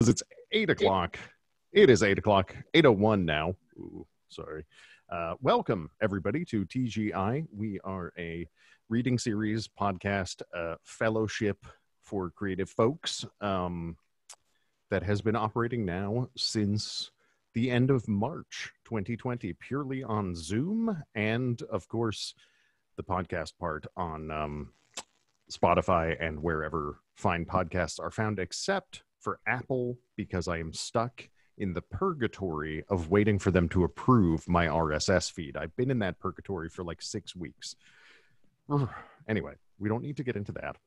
It's 8 o'clock. It is 8 o'clock, 8:01 now. Ooh, sorry. Welcome, everybody, to TGI. We are a reading series podcast fellowship for creative folks that has been operating now since the end of March 2020, purely on Zoom and, of course, the podcast part on Spotify and wherever fine podcasts are found, except for Apple, because I am stuck in the purgatory of waiting for them to approve my RSS feed. I've been in that purgatory for like 6 weeks. Anyway, we don't need to get into that.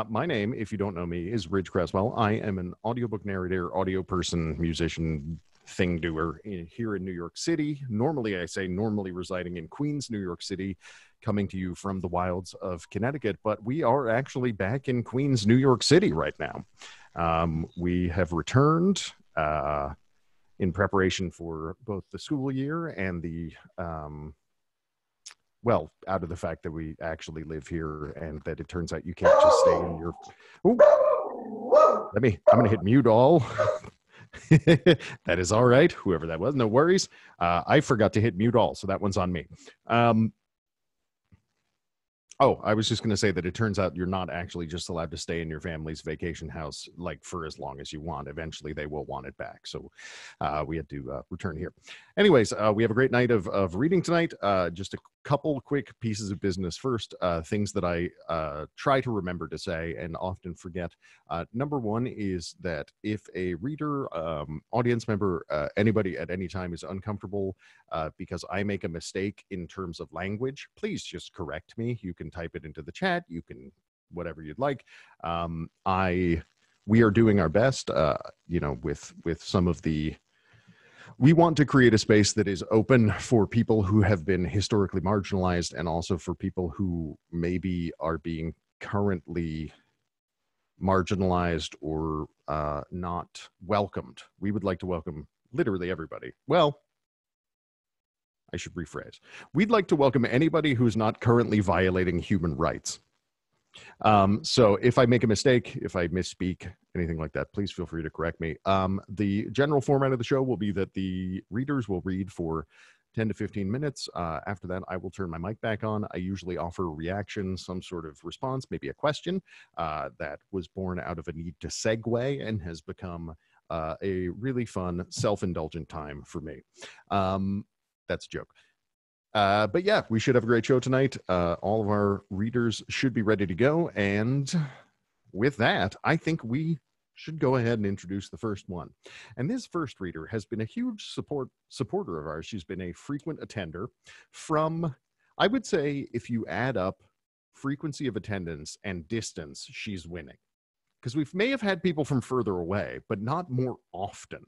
My name, if you don't know me, is Ridge Cresswell. I am an audiobook narrator, audio person, musician, thing doer here in New York City. Normally, I say normally residing in Queens, New York City, coming to you from the wilds of Connecticut, but we are actually back in Queens, New York City right now. We have returned in preparation for both the school year and the, well, out of the fact that we actually live here and that it turns out you can't just stay in your, ooh, I'm going to hit mute all. That is all right. Whoever that was, no worries. I forgot to hit mute all, so that one's on me. Oh, I was just going to say that it turns out you're not actually just allowed to stay in your family's vacation house like for as long as you want. Eventually, they will want it back. So we had to return here. Anyways, we have a great night of reading tonight. Just a couple quick pieces of business first, things that I try to remember to say and often forget. Number one is that if a reader, audience member, anybody at any time is uncomfortable because I make a mistake in terms of language, please just correct me. You can type it into the chat. You can whatever you'd like. We are doing our best, with some of the. We want to create a space that is open for people who have been historically marginalized and also for people who maybe are being currently marginalized or not welcomed. We would like to welcome literally everybody. Well, I should rephrase. We'd like to welcome anybody who's not currently violating human rights. So if I make a mistake, if I misspeak, anything like that, please feel free to correct me. The general format of the show will be that the readers will read for 10 to 15 minutes. After that, I will turn my mic back on. I usually offer a reaction, some sort of response, maybe a question that was born out of a need to segue and has become a really fun, self-indulgent time for me. That's a joke. But yeah, we should have a great show tonight. All of our readers should be ready to go. And with that, I think we should go ahead and introduce the first one. And this first reader has been a huge supporter of ours. She's been a frequent attender from, I would say, if you add up frequency of attendance and distance, she's winning. Because we may have had people from further away, but not more often.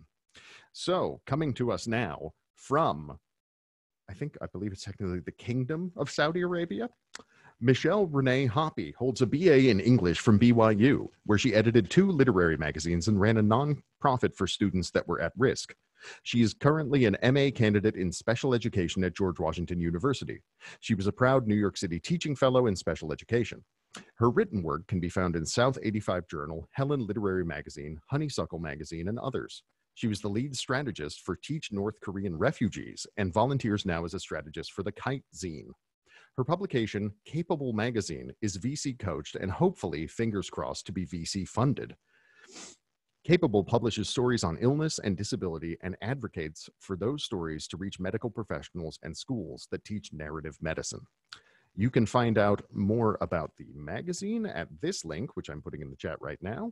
So coming to us now from, I believe it's technically the Kingdom of Saudi Arabia, Michelle Renee Hoppe holds a BA in English from BYU, where she edited 2 literary magazines and ran a nonprofit for students that were at risk. She is currently an MA candidate in special education at George Washington University. She was a proud New York City Teaching Fellow in special education. Her written work can be found in South 85 Journal, Helen Literary Magazine, HoneySuckle Magazine, and others. She was the lead strategist for Teach North Korean Refugees and volunteers now as a strategist for the Kite Zine. Her publication, Capable Magazine, is VC coached and hopefully, fingers crossed, to be VC funded. Capable publishes stories on illness and disability and advocates for those stories to reach medical professionals and schools that teach narrative medicine. You can find out more about the magazine at this link, which I'm putting in the chat right now.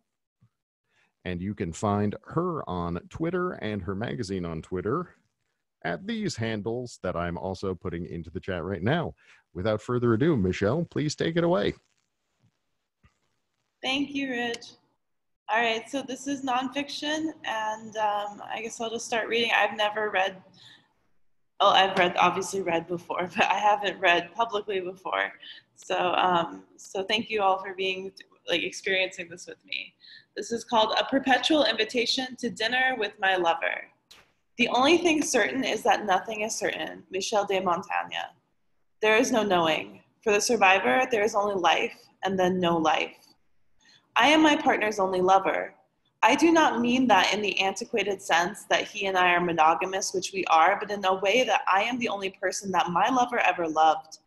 And you can find her on Twitter and her magazine on Twitter at these handles that I'm also putting into the chat right now. Without further ado, Michelle, please take it away. Thank you, Rich. All right, so this is nonfiction, and I guess I'll just start reading. I've obviously read before, but I haven't read publicly before. So, so thank you all for experiencing this with me. This is called A Perpetual Invitation to Dinner with My Lover. The only thing certain is that nothing is certain. Michel de Montaigne. There is no knowing. For the survivor, there is only life, and then no life. I am my partner's only lover. I do not mean that in the antiquated sense that he and I are monogamous, which we are, but in a way that I am the only person that my lover ever loved.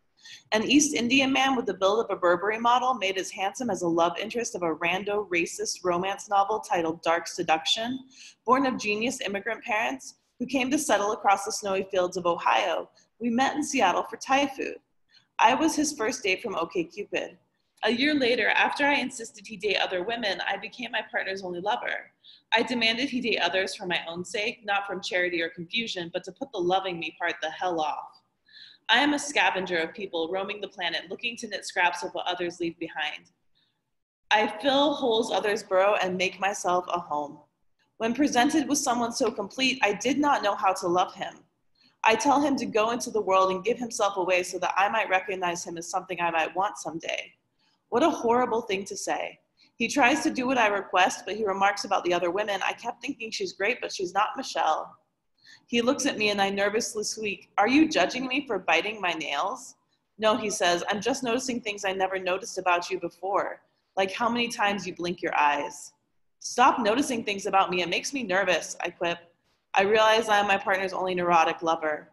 An East Indian man with the build of a Burberry model made as handsome as a love interest of a rando racist romance novel titled Dark Seduction, born of genius immigrant parents who came to settle across the snowy fields of Ohio. We met in Seattle for Thai food. I was his first date from OkCupid. A year later, after I insisted he date other women, I became my partner's only lover. I demanded he date others for my own sake, not from charity or confusion, but to put the loving me part the hell off. I am a scavenger of people roaming the planet, looking to knit scraps of what others leave behind. I fill holes others burrow and make myself a home. When presented with someone so complete, I did not know how to love him. I tell him to go into the world and give himself away so that I might recognize him as something I might want someday. What a horrible thing to say. He tries to do what I request, but he remarks about the other women. I kept thinking she's great, but she's not Michelle. He looks at me and I nervously squeak, "Are you judging me for biting my nails?" "No," he says, "I'm just noticing things I never noticed about you before, like how many times you blink your eyes." "Stop noticing things about me. It makes me nervous," I quip. I realize I am my partner's only neurotic lover.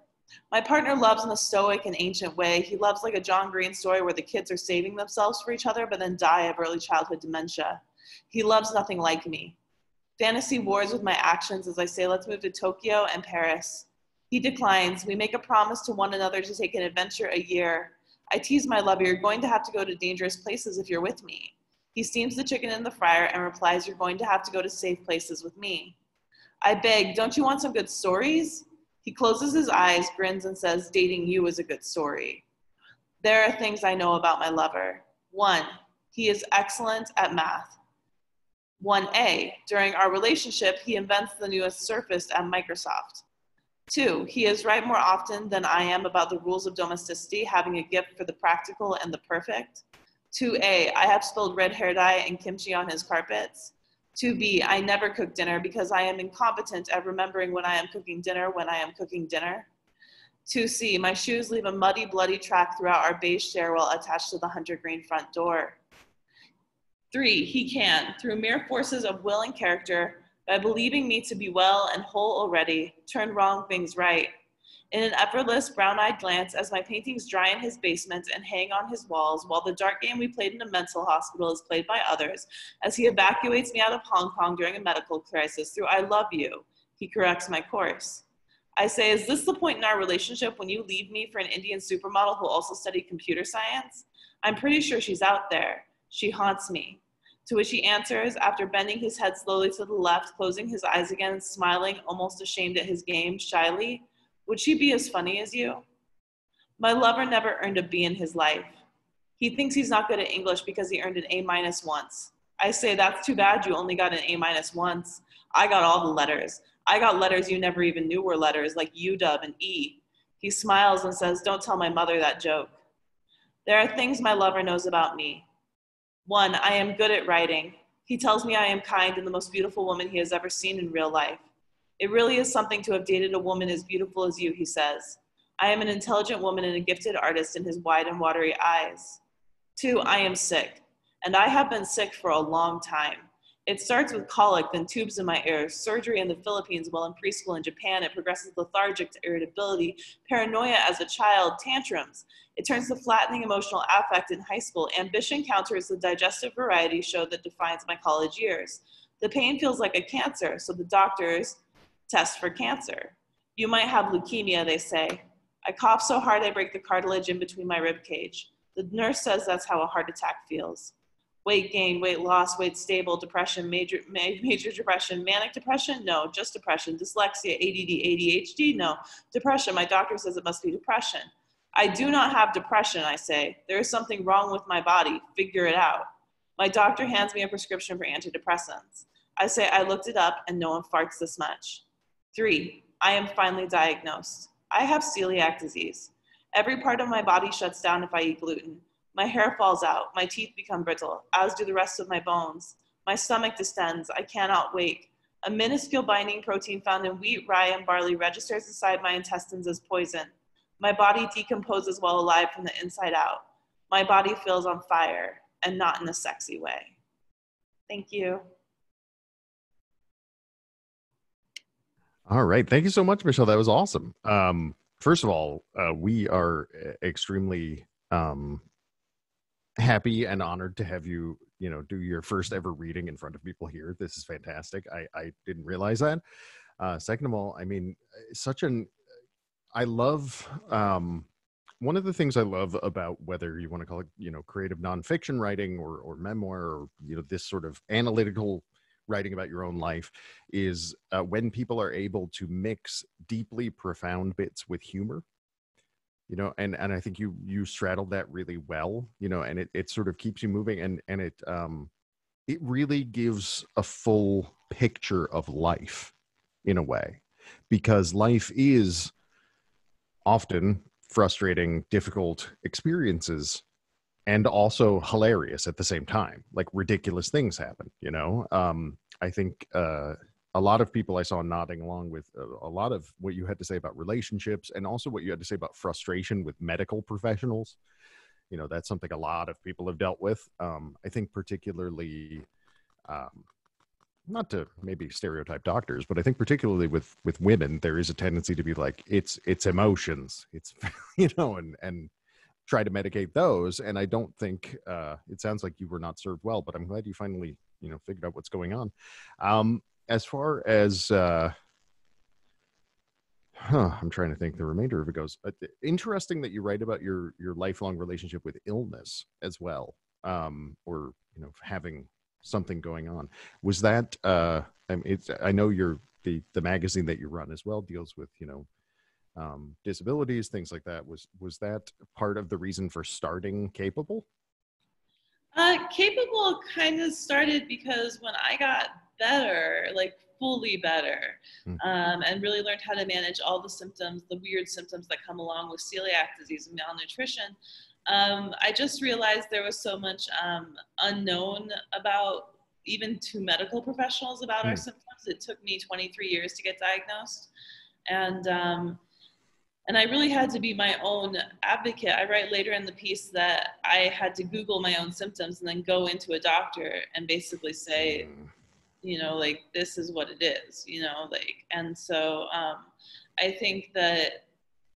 My partner loves in a stoic and ancient way. He loves like a John Green story where the kids are saving themselves for each other but then die of early childhood dementia. He loves nothing like me. Fantasy wars with my actions as I say, "Let's move to Tokyo and Paris." He declines. We make a promise to one another to take an adventure a year. I tease my lover, "You're going to have to go to dangerous places if you're with me." He steams the chicken in the fryer and replies, "You're going to have to go to safe places with me." I beg, "Don't you want some good stories?" He closes his eyes, grins, and says, "Dating you is a good story." There are things I know about my lover. 1, he is excellent at math. 1A, during our relationship, he invents the newest Surface at Microsoft. 2, he is right more often than I am about the rules of domesticity, having a gift for the practical and the perfect. 2A, I have spilled red hair dye and kimchi on his carpets. 2B, I never cook dinner because I am incompetent at remembering when I am cooking dinner when I am cooking dinner. 2C, my shoes leave a muddy, bloody track throughout our beige stairwell attached to the hunter green front door. 3, he can, through mere forces of will and character, by believing me to be well and whole already, turn wrong things right. In an effortless, brown-eyed glance as my paintings dry in his basement and hang on his walls, while the dart game we played in a mental hospital is played by others, as he evacuates me out of Hong Kong during a medical crisis through "I love you," he corrects my course. I say, "Is this the point in our relationship when you leave me for an Indian supermodel who also studied computer science? I'm pretty sure she's out there. She haunts me." To which he answers, after bending his head slowly to the left, closing his eyes again, smiling, almost ashamed at his game, shyly, "Would she be as funny as you?" My lover never earned a B in his life. He thinks he's not good at English because he earned an A- once. I say, "That's too bad you only got an A- once. I got all the letters. I got letters you never even knew were letters, like UW and E." He smiles and says, "Don't tell my mother that joke." There are things my lover knows about me. 1, I am good at writing. He tells me I am kind and the most beautiful woman he has ever seen in real life. "It really is something to have dated a woman as beautiful as you," he says. I am an intelligent woman and a gifted artist in his wide and watery eyes. 2, I am sick, and I have been sick for a long time. It starts with colic, then tubes in my ears, surgery in the Philippines while in preschool in Japan. It progresses lethargic to irritability, paranoia as a child, tantrums. It turns to flattening emotional affect in high school. Ambition counters the digestive variety show that defines my college years. The pain feels like a cancer, so the doctors test for cancer. "You might have leukemia," they say. I cough so hard I break the cartilage in between my rib cage. The nurse says that's how a heart attack feels. Weight gain, weight loss, weight stable, depression, major depression, manic depression? No, just depression. Dyslexia, ADD, ADHD? No, depression. My doctor says it must be depression. "I do not have depression," I say. "There is something wrong with my body. Figure it out." My doctor hands me a prescription for antidepressants. I say, "I looked it up and no one farts this much." 3, I am finally diagnosed. I have celiac disease. Every part of my body shuts down if I eat gluten. My hair falls out, my teeth become brittle, as do the rest of my bones. My stomach distends, I cannot wake. A minuscule binding protein found in wheat, rye, and barley registers inside my intestines as poison. My body decomposes while alive from the inside out. My body feels on fire, and not in a sexy way. Thank you. All right. Thank you so much, Michelle. That was awesome. First of all, we are extremely happy and honored to have you, do your first ever reading in front of people here. This is fantastic. I didn't realize that. Second of all, I mean, I love, one of the things I love about whether you want to call it, creative nonfiction writing or memoir or, this sort of analytical writing about your own life is when people are able to mix deeply profound bits with humor, and I think you straddled that really well, and it sort of keeps you moving, and it really gives a full picture of life in a way, because life is often frustrating, difficult experiences, and also hilarious at the same time. Like ridiculous things happen, I think a lot of people I saw nodding along with a lot of what you had to say about relationships, and also what you had to say about frustration with medical professionals. That's something a lot of people have dealt with. I think particularly, not to maybe stereotype doctors, but I think particularly with women, there is a tendency to be like, it's emotions, it's, and try to medicate those. And I don't think, it sounds like you were not served well, but I'm glad you finally, figured out what's going on. As far as, I'm trying to think the remainder of it goes. Interesting that you write about your lifelong relationship with illness as well, or having something going on. Was that? I know the magazine that you run as well deals with disabilities, things like that. Was that part of the reason for starting Capable? Capable kind of started because when I got better, like fully better, and really learned how to manage all the symptoms, the weird symptoms that come along with celiac disease and malnutrition, I just realized there was so much unknown about, even to medical professionals, about our symptoms. It took me 23 years to get diagnosed. And I really had to be my own advocate. I write later in the piece that I had to Google my own symptoms and then go into a doctor and basically say, like, this is what it is, and so I think that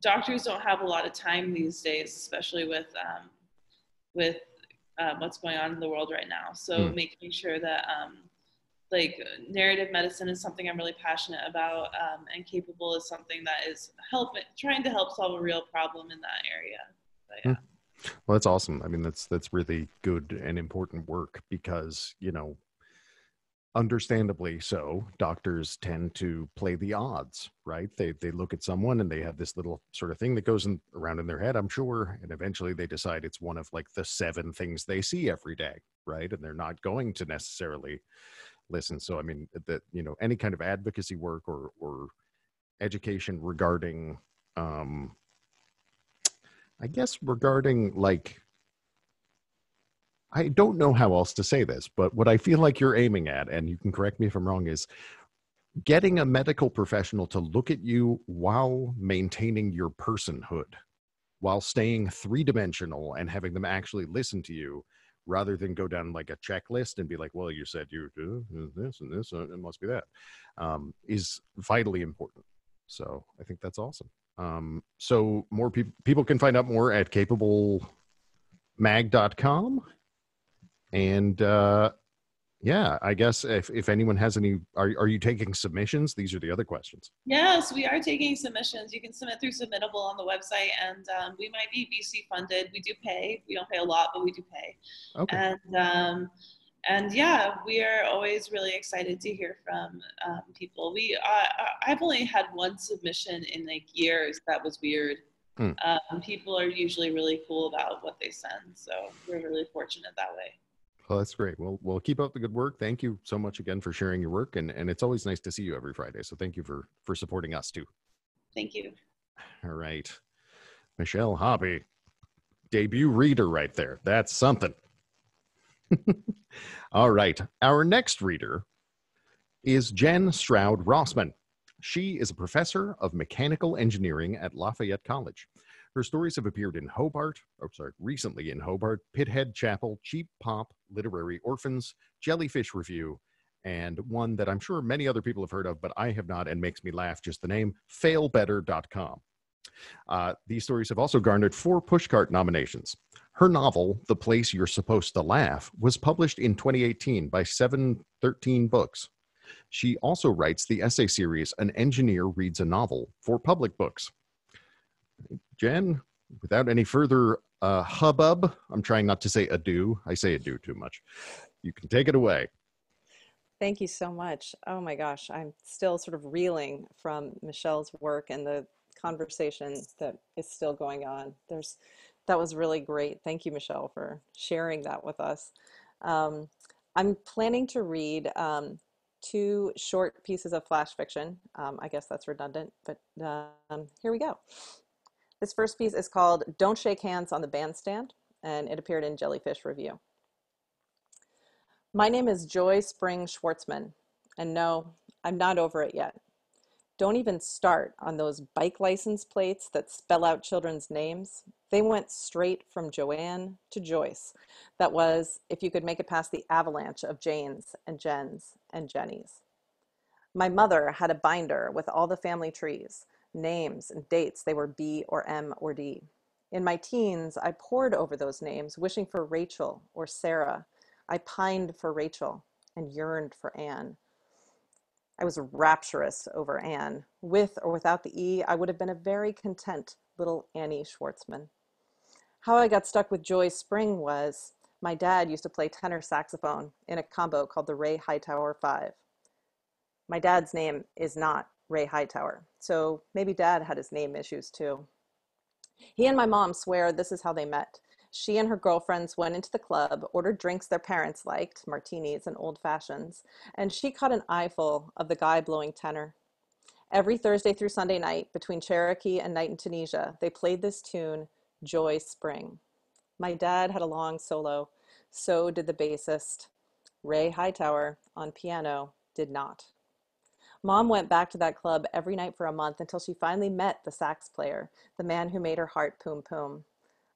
doctors don't have a lot of time these days, especially with what's going on in the world right now. So making sure that like narrative medicine is something I'm really passionate about, and Capable is something that is trying to help solve a real problem in that area. But, yeah. Well, that's awesome. I mean, that's really good and important work, because understandably so, doctors tend to play the odds, right? They look at someone and they have this little sort of thing that goes around in their head, I'm sure, and eventually they decide it's one of like the 7 things they see every day, right? And they're not going to necessarily listen. So I mean, that any kind of advocacy work or education regarding I guess regarding, like, I don't know how else to say this, but what I feel like you're aiming at, and you can correct me if I'm wrong, is getting a medical professional to look at you while maintaining your personhood, while staying 3-dimensional and having them actually listen to you, rather than go down like a checklist and be like, well, you said you do this and this, it must be that, is vitally important. So I think that's awesome. So more people can find out more at capablemag.com. And yeah, I guess if anyone has any, are you taking submissions? These are the other questions. Yes, we are taking submissions. You can submit through Submittable on the website, and we might be VC funded. We do pay. We don't pay a lot, but we do pay. Okay. And yeah, we are always really excited to hear from people. I've only had one submission in like years. That was weird. People are usually really cool about what they send, so we're really fortunate that way. Well, that's great. Well, keep up the good work. Thank you so much again for sharing your work, and it's always nice to see you every Friday. So thank you for supporting us too. Thank you. All right, Michelle Hoppe, debut reader right there. That's something. All right, our next reader is Jenn Stroud Rossmann. She is a professor of mechanical engineering at Lafayette College. Her stories have appeared in recently in Hobart, Pithead Chapel, Cheap Pop, Literary Orphans, Jellyfish Review, and one that I'm sure many other people have heard of, but I have not, and makes me laugh just the name, failbetter.com. These stories have also garnered 4 Pushcart nominations. Her novel, The Place You're Supposed to Laugh, was published in 2018 by 713 Books. She also writes the essay series, An Engineer Reads a Novel, for Public Books. Jenn, without any further hubbub, I'm trying not to say ado. I say ado too much. You can take it away. Thank you so much. Oh my gosh, I'm still sort of reeling from Michelle's work and the conversation that is still going on. That was really great. Thank you, Michelle, for sharing that with us. I'm planning to read 2 short pieces of flash fiction. I guess that's redundant, but here we go. This first piece is called Don't Shake Hands on the Bandstand, and it appeared in Jellyfish Review. My name is Joy Spring Schwartzman, and no, I'm not over it yet. Don't even start on those bike license plates that spell out children's names. They went straight from Joanne to Joyce. That was, if you could make it past the avalanche of Janes and Jens and Jennies. My mother had a binder with all the family trees, names and dates they were B or M or D. In my teens, I pored over those names, wishing for Rachel or Sarah. I pined for Rachel and yearned for Anne. I was rapturous over Anne. With or without the E, I would have been a very content little Annie Schwartzman. How I got stuck with Joy Spring was, my dad used to play tenor saxophone in a combo called the Ray Hightower 5. My dad's name is not Ray Hightower, so maybe Dad had his name issues too. He and my mom swear this is how they met. She and her girlfriends went into the club, ordered drinks their parents liked, martinis and old fashions, and she caught an eyeful of the guy blowing tenor. Every Thursday through Sunday night, between Cherokee and Night in Tunisia, they played this tune, Joy Spring. My dad had a long solo, so did the bassist. Ray Hightower, on piano, did not. Mom went back to that club every night for a month until she finally met the sax player, the man who made her heart poom poom.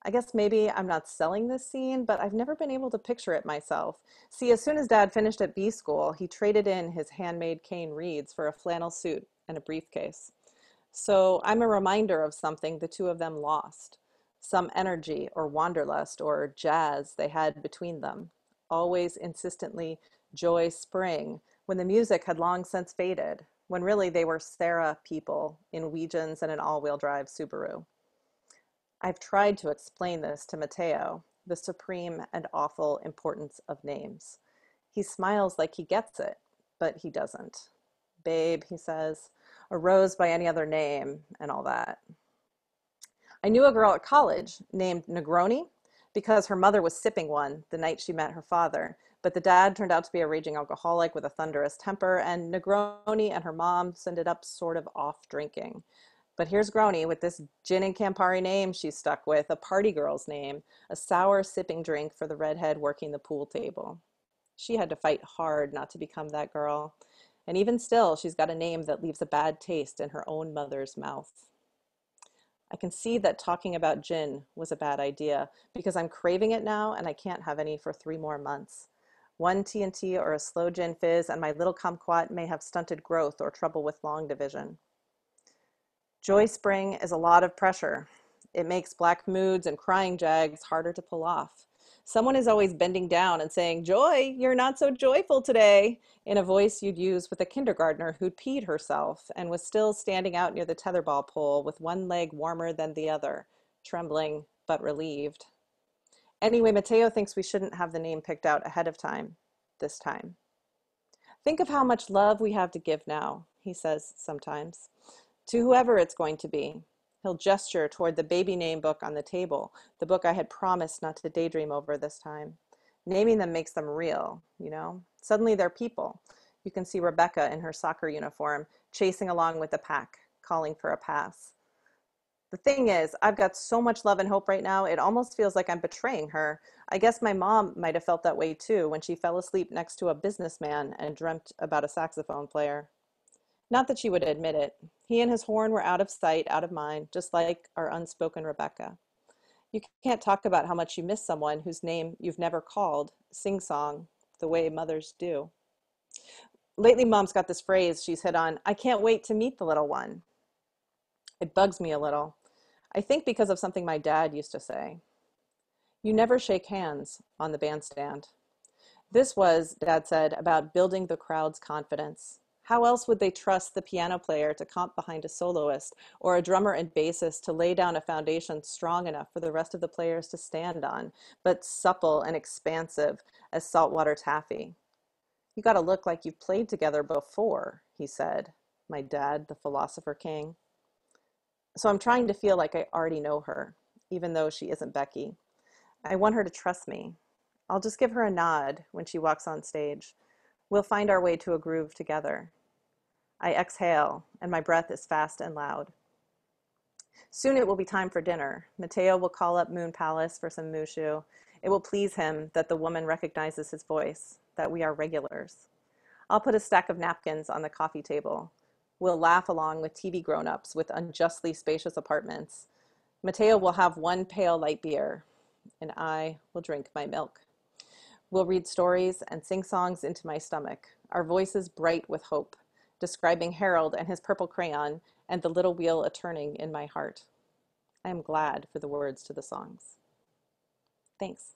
I guess maybe I'm not selling this scene, but I've never been able to picture it myself. See, as soon as Dad finished at B school, he traded in his handmade cane reeds for a flannel suit and a briefcase. So I'm a reminder of something the two of them lost. Some energy or wanderlust or jazz they had between them. Always insistently Joy Spring, when the music had long since faded, when really they were Sarah people in Weegens and an all-wheel drive Subaru. I've tried to explain this to Mateo, the supreme and awful importance of names. He smiles like he gets it, but he doesn't. Babe, he says, a rose by any other name, and all that. I knew a girl at college named Negroni because her mother was sipping one the night she met her father, but the dad turned out to be a raging alcoholic with a thunderous temper, and Negroni and her mom ended up sort of off drinking. But here's Grony with this gin and Campari name she's stuck with, a party girl's name, a sour sipping drink for the redhead working the pool table. She had to fight hard not to become that girl. And even still, she's got a name that leaves a bad taste in her own mother's mouth. I can see that talking about gin was a bad idea because I'm craving it now and I can't have any for 3 more months. One T&T or a slow gin fizz and my little kumquat may have stunted growth or trouble with long division. Joy Spring is a lot of pressure. It makes black moods and crying jags harder to pull off. Someone is always bending down and saying, Joy, you're not so joyful today, in a voice you'd use with a kindergartner who'd peed herself and was still standing out near the tetherball pole with one leg warmer than the other, trembling but relieved. Anyway, Mateo thinks we shouldn't have the name picked out ahead of time, this time. Think of how much love we have to give now, he says sometimes, to whoever it's going to be. He'll gesture toward the baby name book on the table, the book I had promised not to daydream over this time. Naming them makes them real, you know? Suddenly they're people. You can see Rebecca in her soccer uniform, chasing along with the pack, calling for a pass. The thing is, I've got so much love and hope right now, it almost feels like I'm betraying her. I guess my mom might have felt that way too when she fell asleep next to a businessman and dreamt about a saxophone player. Not that she would admit it. He and his horn were out of sight, out of mind, just like our unspoken Rebecca. You can't talk about how much you miss someone whose name you've never called, sing-song, the way mothers do. Lately, Mom's got this phrase she's hit on, I can't wait to meet the little one. It bugs me a little. I think because of something my dad used to say. You never shake hands on the bandstand. This was, Dad said, about building the crowd's confidence. How else would they trust the piano player to comp behind a soloist, or a drummer and bassist to lay down a foundation strong enough for the rest of the players to stand on, but supple and expansive as saltwater taffy? You got to look like you've played together before, he said, my dad, the philosopher king. So I'm trying to feel like I already know her, even though she isn't Becky. I want her to trust me. I'll just give her a nod when she walks on stage. We'll find our way to a groove together. I exhale, and my breath is fast and loud. Soon it will be time for dinner. Mateo will call up Moon Palace for some mushu. It will please him that the woman recognizes his voice, that we are regulars. I'll put a stack of napkins on the coffee table. We'll laugh along with TV grown-ups with unjustly spacious apartments. Mateo will have one pale light beer, and I will drink my milk. We'll read stories and sing songs into my stomach, our voices bright with hope, describing Harold and his purple crayon and the little wheel a-turning in my heart. I am glad for the words to the songs. Thanks.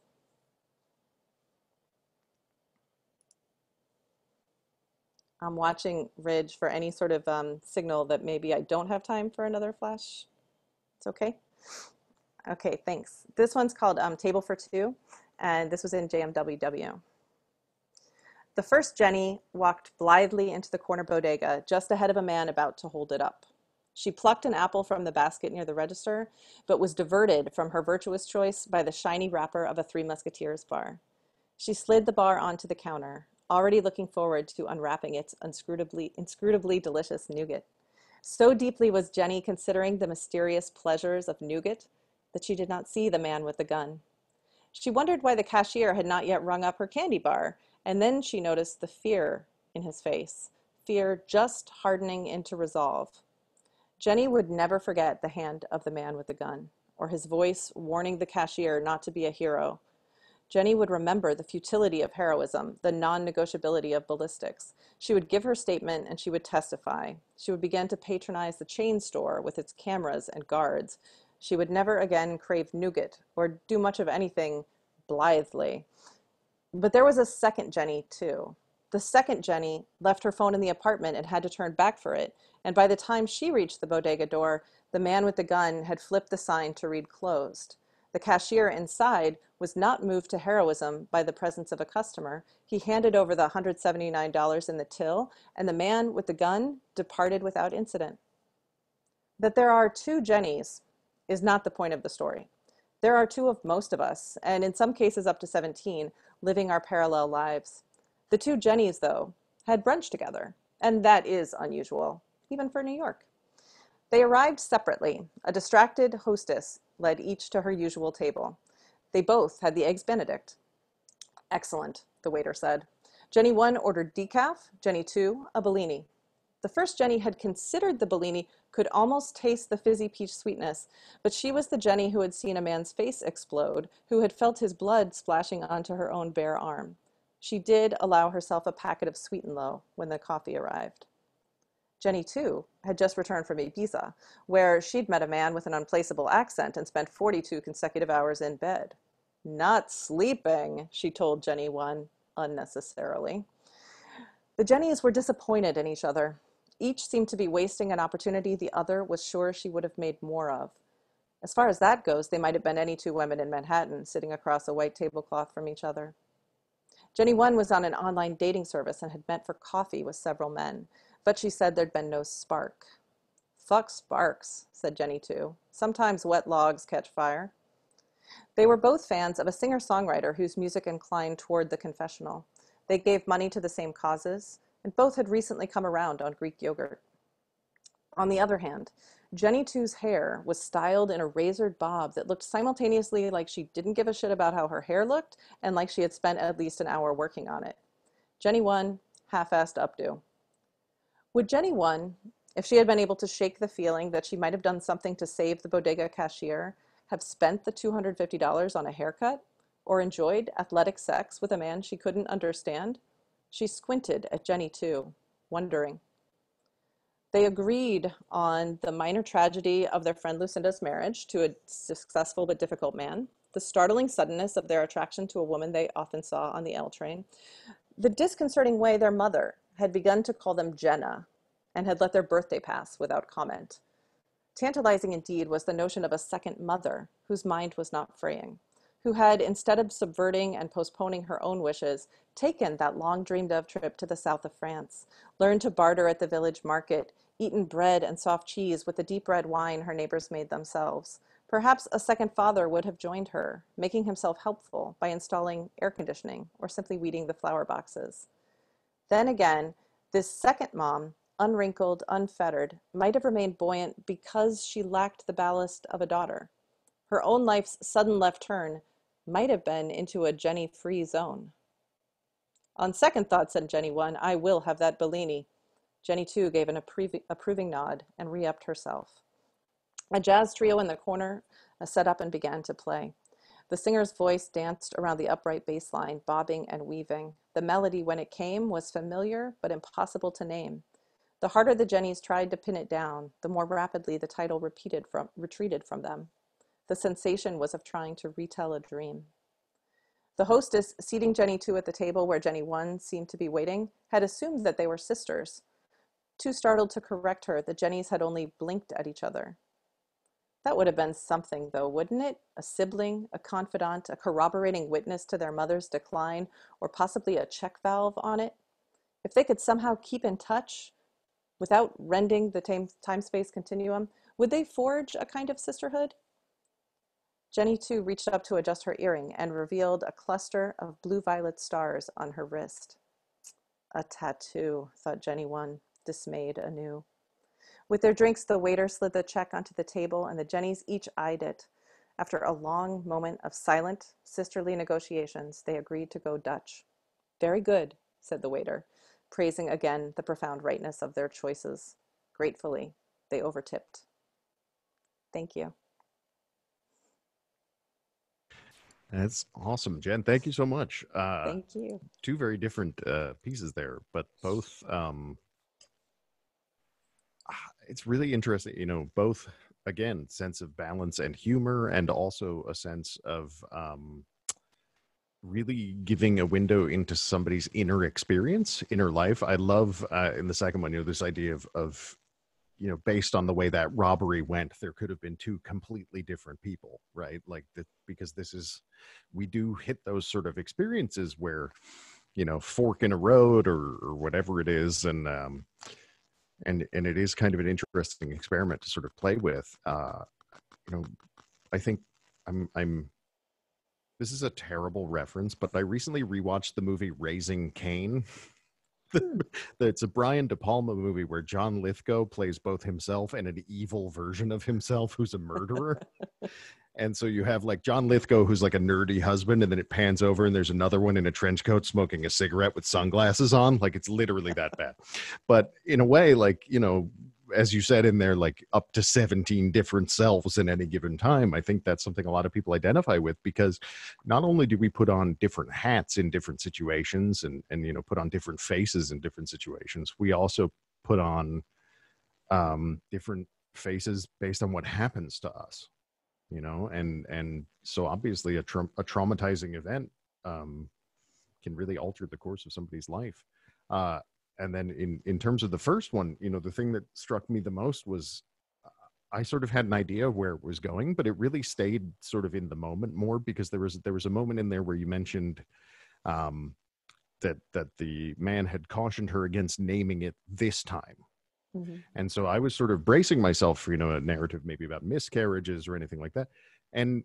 I'm watching Ridge for any sort of signal that maybe I don't have time for another flash. It's okay? Okay, thanks. This one's called Table for Two, and this was in JMWW. The first Jenny walked blithely into the corner bodega just ahead of a man about to hold it up. She plucked an apple from the basket near the register, but was diverted from her virtuous choice by the shiny wrapper of a Three Musketeers bar. She slid the bar onto the counter, already looking forward to unwrapping its inscrutably delicious nougat. So deeply was Jenny considering the mysterious pleasures of nougat that she did not see the man with the gun. She wondered why the cashier had not yet rung up her candy bar, and then she noticed the fear in his face, fear just hardening into resolve. Jenny would never forget the hand of the man with the gun, or his voice warning the cashier not to be a hero. Jenny would remember the futility of heroism, the non-negotiability of ballistics. She would give her statement and she would testify. She would begin to patronize the chain store with its cameras and guards. She would never again crave nougat or do much of anything blithely. But there was a second Jenny, too. The second Jenny left her phone in the apartment and had to turn back for it. And by the time she reached the bodega door, the man with the gun had flipped the sign to read closed. The cashier inside was not moved to heroism by the presence of a customer. He handed over the $179 in the till, and the man with the gun departed without incident. That there are two Jennies is not the point of the story. There are two of most of us, and in some cases up to 17, living our parallel lives. The two Jennies, though, had brunch together, and that is unusual, even for New York. They arrived separately. A distracted hostess led each to her usual table. They both had the Eggs Benedict. Excellent, the waiter said. Jenny 1 ordered decaf, Jenny 2, a Bellini. The first Jenny had considered the Bellini could almost taste the fizzy peach sweetness, but she was the Jenny who had seen a man's face explode, who had felt his blood splashing onto her own bare arm. She did allow herself a packet of Sweet and Low when the coffee arrived. Jenny, too, had just returned from Ibiza, where she'd met a man with an unplaceable accent and spent 42 consecutive hours in bed. Not sleeping, she told Jenny 1, unnecessarily. The Jennies were disappointed in each other. Each seemed to be wasting an opportunity the other was sure she would have made more of. As far as that goes, they might have been any two women in Manhattan sitting across a white tablecloth from each other. Jenny 1 was on an online dating service and had met for coffee with several men, but she said there'd been no spark. Fuck sparks, said Jenny 2. Sometimes wet logs catch fire. They were both fans of a singer-songwriter whose music inclined toward the confessional. They gave money to the same causes, and both had recently come around on Greek yogurt. On the other hand, Jenny 2's hair was styled in a razored bob that looked simultaneously like she didn't give a shit about how her hair looked and like she had spent at least an hour working on it. Jenny 1, half-assed updo. Would Jenny 1, if she had been able to shake the feeling that she might have done something to save the bodega cashier, have spent the $250 on a haircut or enjoyed athletic sex with a man she couldn't understand? She squinted at Jenny too, wondering. They agreed on the minor tragedy of their friend Lucinda's marriage to a successful but difficult man, the startling suddenness of their attraction to a woman they often saw on the L train, the disconcerting way their mother had begun to call them Jenna and had let their birthday pass without comment. Tantalizing indeed was the notion of a second mother whose mind was not fraying, who had, instead of subverting and postponing her own wishes, taken that long dreamed of trip to the south of France, learned to barter at the village market, eaten bread and soft cheese with the deep red wine her neighbors made themselves. Perhaps a second father would have joined her, making himself helpful by installing air conditioning or simply weeding the flower boxes. Then again, this second mom, unwrinkled, unfettered, might have remained buoyant because she lacked the ballast of a daughter. Her own life's sudden left turn might have been into a Jenny-free zone. On second thought, said Jenny 1, I will have that Bellini. Jenny 2 gave an approving nod and re-upped herself. A jazz trio in the corner set up and began to play. The singer's voice danced around the upright bass line, bobbing and weaving. The melody, when it came, was familiar but impossible to name. The harder the Jennies tried to pin it down, the more rapidly the title retreated from them. The sensation was of trying to retell a dream. The hostess, seating Jenny 2 at the table where Jenny 1 seemed to be waiting, had assumed that they were sisters. Too startled to correct her, the Jennies had only blinked at each other. That would have been something, though, wouldn't it? A sibling, a confidant, a corroborating witness to their mother's decline, or possibly a check valve on it? If they could somehow keep in touch without rending the time-space continuum, would they forge a kind of sisterhood? Jenny, too, reached up to adjust her earring and revealed a cluster of blue-violet stars on her wrist. A tattoo, thought Jenny 1, dismayed anew. With their drinks, the waiter slid the check onto the table, and the Jennies each eyed it. After a long moment of silent, sisterly negotiations, they agreed to go Dutch. Very good, said the waiter, praising again the profound rightness of their choices. Gratefully, they overtipped. Thank you. That's awesome, Jenn. Thank you so much. Thank you. Two very different pieces there, but both, it's really interesting, you know, both, again, sense of balance and humor, and also a sense of really giving a window into somebody's inner experience, inner life. I love, in the second one, you know, this idea of you know, based on the way that robbery went, there could have been two completely different people, right? Like that, because this is, we do hit those sort of experiences where, you know, fork in a road or whatever it is. And it is kind of an interesting experiment to sort of play with. You know, I think this is a terrible reference, but I recently rewatched the movie Raising Cain. It's a Brian De Palma movie where John Lithgow plays both himself and an evil version of himself who's a murderer. And so you have like John Lithgow, who's like a nerdy husband, and then it pans over and there's another one in a trench coat smoking a cigarette with sunglasses on. Like it's literally that bad. But in a way, like, you know, as you said in there, like up to 17 different selves in any given time. I think that's something a lot of people identify with, because not only do we put on different hats in different situations and you know, put on different faces in different situations, we also put on different faces based on what happens to us, you know, and so obviously a traumatizing event can really alter the course of somebody's life. And then in terms of the first one, you know, the thing that struck me the most was I sort of had an idea of where it was going, but it really stayed sort of in the moment more, because there was a moment in there where you mentioned that the man had cautioned her against naming it this time. Mm-hmm. And so I was sort of bracing myself for, you know, a narrative maybe about miscarriages or anything like that. And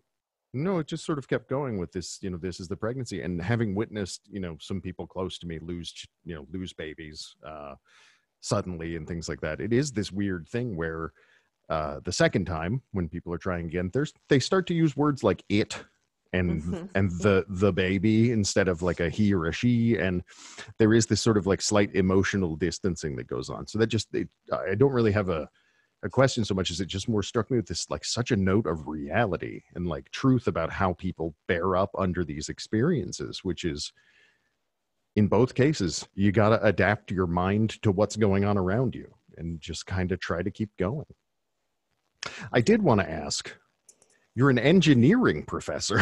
no, it just sort of kept going with this, you know, this is the pregnancy. And having witnessed, you know, some people close to me lose babies suddenly and things like that. It is this weird thing where the second time when people are trying again, they start to use words like it and mm-hmm. and the baby instead of like a he or a she. And there is this sort of like slight emotional distancing that goes on. So that just, I don't really have a question so much as it just more struck me with this, like such a note of reality and like truth about how people bear up under these experiences, which is in both cases, you got to adapt your mind to what's going on around you and just kind of try to keep going. I did want to ask, you're an engineering professor.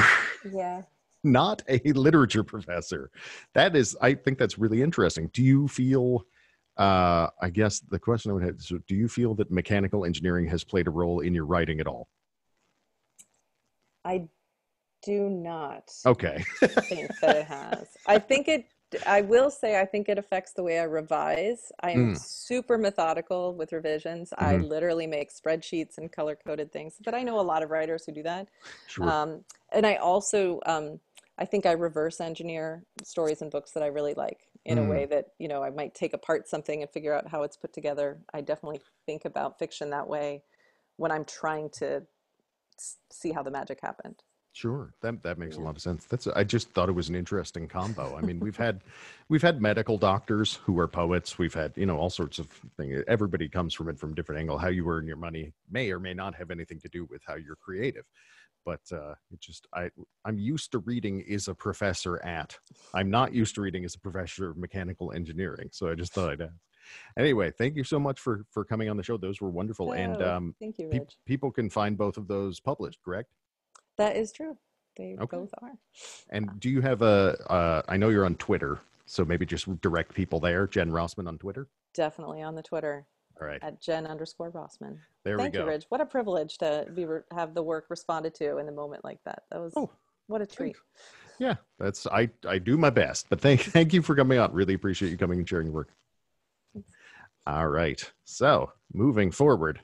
Yeah. Not a literature professor. That is, I think that's really interesting. Do you feel, I guess the question I would have is, do you feel that mechanical engineering has played a role in your writing at all? I do not Okay. think that it has. I will say, I think it affects the way I revise. I am Mm, super methodical with revisions. I mhm, literally make spreadsheets and color coded things, but I know a lot of writers who do that. sure. And I also, I think I reverse engineer stories and books that I really like in a Mm, way that, I might take apart something and figure out how it's put together. I definitely think about fiction that way when I'm trying to see how the magic happened. sure. That makes a Yeah. lot of sense. I just thought it was an interesting combo. I mean, we've had medical doctors who are poets. We've had, all sorts of things. Everybody comes from it from a different angle. How you earn your money may or may not have anything to do with how you're creative. But I'm used to reading is a professor at. I'm not used to reading as a professor of mechanical engineering. So I just thought I'd ask. Anyway, thank you so much for coming on the show. Those were wonderful. And Oh, thank you, Rich. people can find both of those published, correct? That is true. They Okay. both are. And do you have I know you're on Twitter, so maybe just direct people there. Jenn Rossmann on Twitter. Definitely on the Twitter All right. at Jenn_Rossmann. There we Thank you, go. Rich. What a privilege to have the work responded to in a moment like that. That was Oh, what a treat. thanks. Yeah, I do my best, but thank you for coming on. Really appreciate you coming and sharing your work. All right. So moving forward,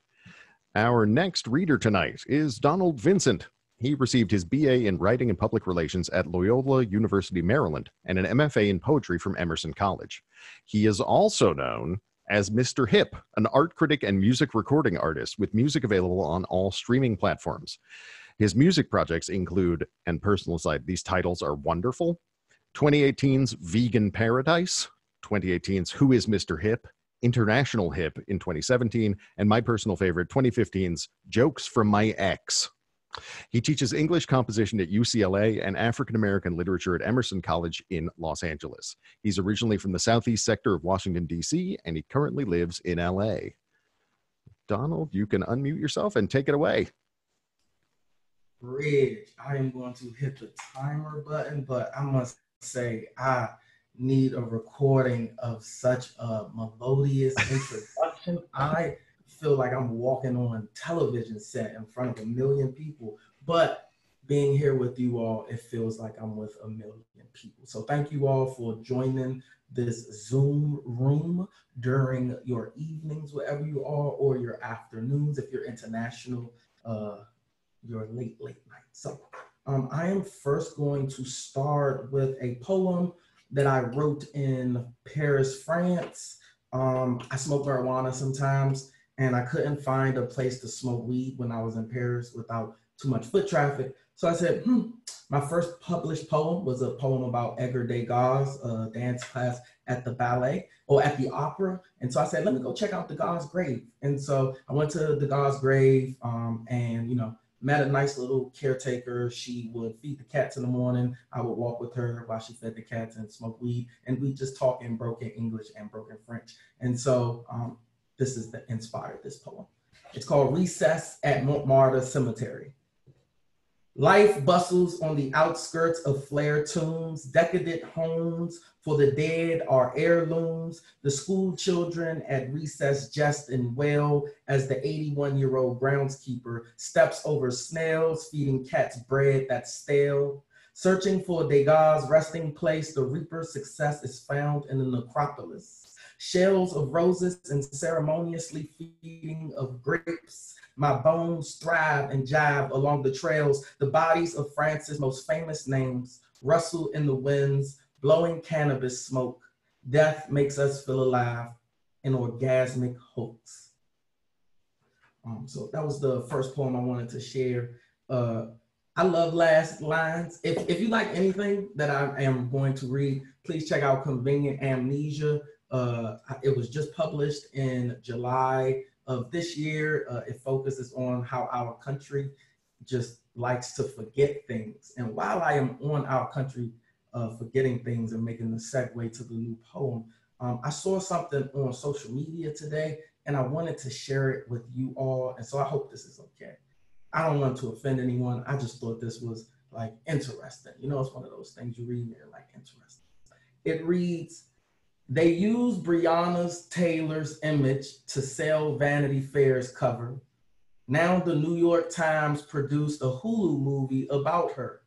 our next reader tonight is Donald Vincent. He received his BA in Writing and Public Relations at Loyola University, Maryland, and an MFA in Poetry from Emerson College. He is also known as Mr. Hip, an art critic and music recording artist with music available on all streaming platforms. His music projects include, and personal side, these titles are wonderful: 2018's Vegan Paradise, 2018's Who is Mr. Hip, International Hip in 2017, and my personal favorite, 2015's Jokes from My Ex. He teaches English composition at UCLA and African American literature at Emerson College in Los Angeles. He's originally from the southeast sector of Washington, D.C., and he currently lives in L.A. Donald, you can unmute yourself and take it away. Bridge. I am going to hit the timer button, but I must say I need a recording of such a melodious introduction. I feel like I'm walking on a television set in front of a million people, but being here with you all, it feels like I'm with a million people. So thank you all for joining this Zoom room during your evenings, wherever you are, or your afternoons, if you're international, your late night. So I am first going to start with a poem that I wrote in Paris, France. I smoke marijuana sometimes, and I couldn't find a place to smoke weed when I was in Paris without too much foot traffic. So I said, my first published poem was a poem about Edgar Degas, a dance class at the ballet or at the opera. And so I said, let me go check out Degas' grave. And so I went to Degas' grave and, met a nice little caretaker. She would feed the cats in the morning. I would walk with her while she fed the cats and smoke weed. And we just talk in broken English and broken French. And so this is inspired this poem. It's called Recess at Montmartre Cemetery. Life bustles on the outskirts of flare tombs, decadent homes for the dead are heirlooms. The school children at recess jest and wail as the 81-year-old groundskeeper steps over snails, feeding cats bread that's stale. Searching for Degas' resting place, the reaper's success is found in the necropolis. Shells of roses and ceremoniously feeding of grapes. My bones thrive and jive along the trails. The bodies of France's most famous names rustle in the winds, blowing cannabis smoke. Death makes us feel alive, an orgasmic hoax. So that was the first poem I wanted to share. I love last lines. If you like anything that I am going to read, please check out Convenient Amnesia. It was just published in July of this year. It focuses on how our country just likes to forget things. And while I am on our country forgetting things and making the segue to the new poem. I saw something on social media today and I wanted to share it with you all. And so I hope this is okay. I don't want to offend anyone. I just thought this was like interesting. You know, it's one of those things you read and they're like interesting. It reads, they use Breonna Taylor's image to sell Vanity Fair's cover. Now the New York Times produced a Hulu movie about her.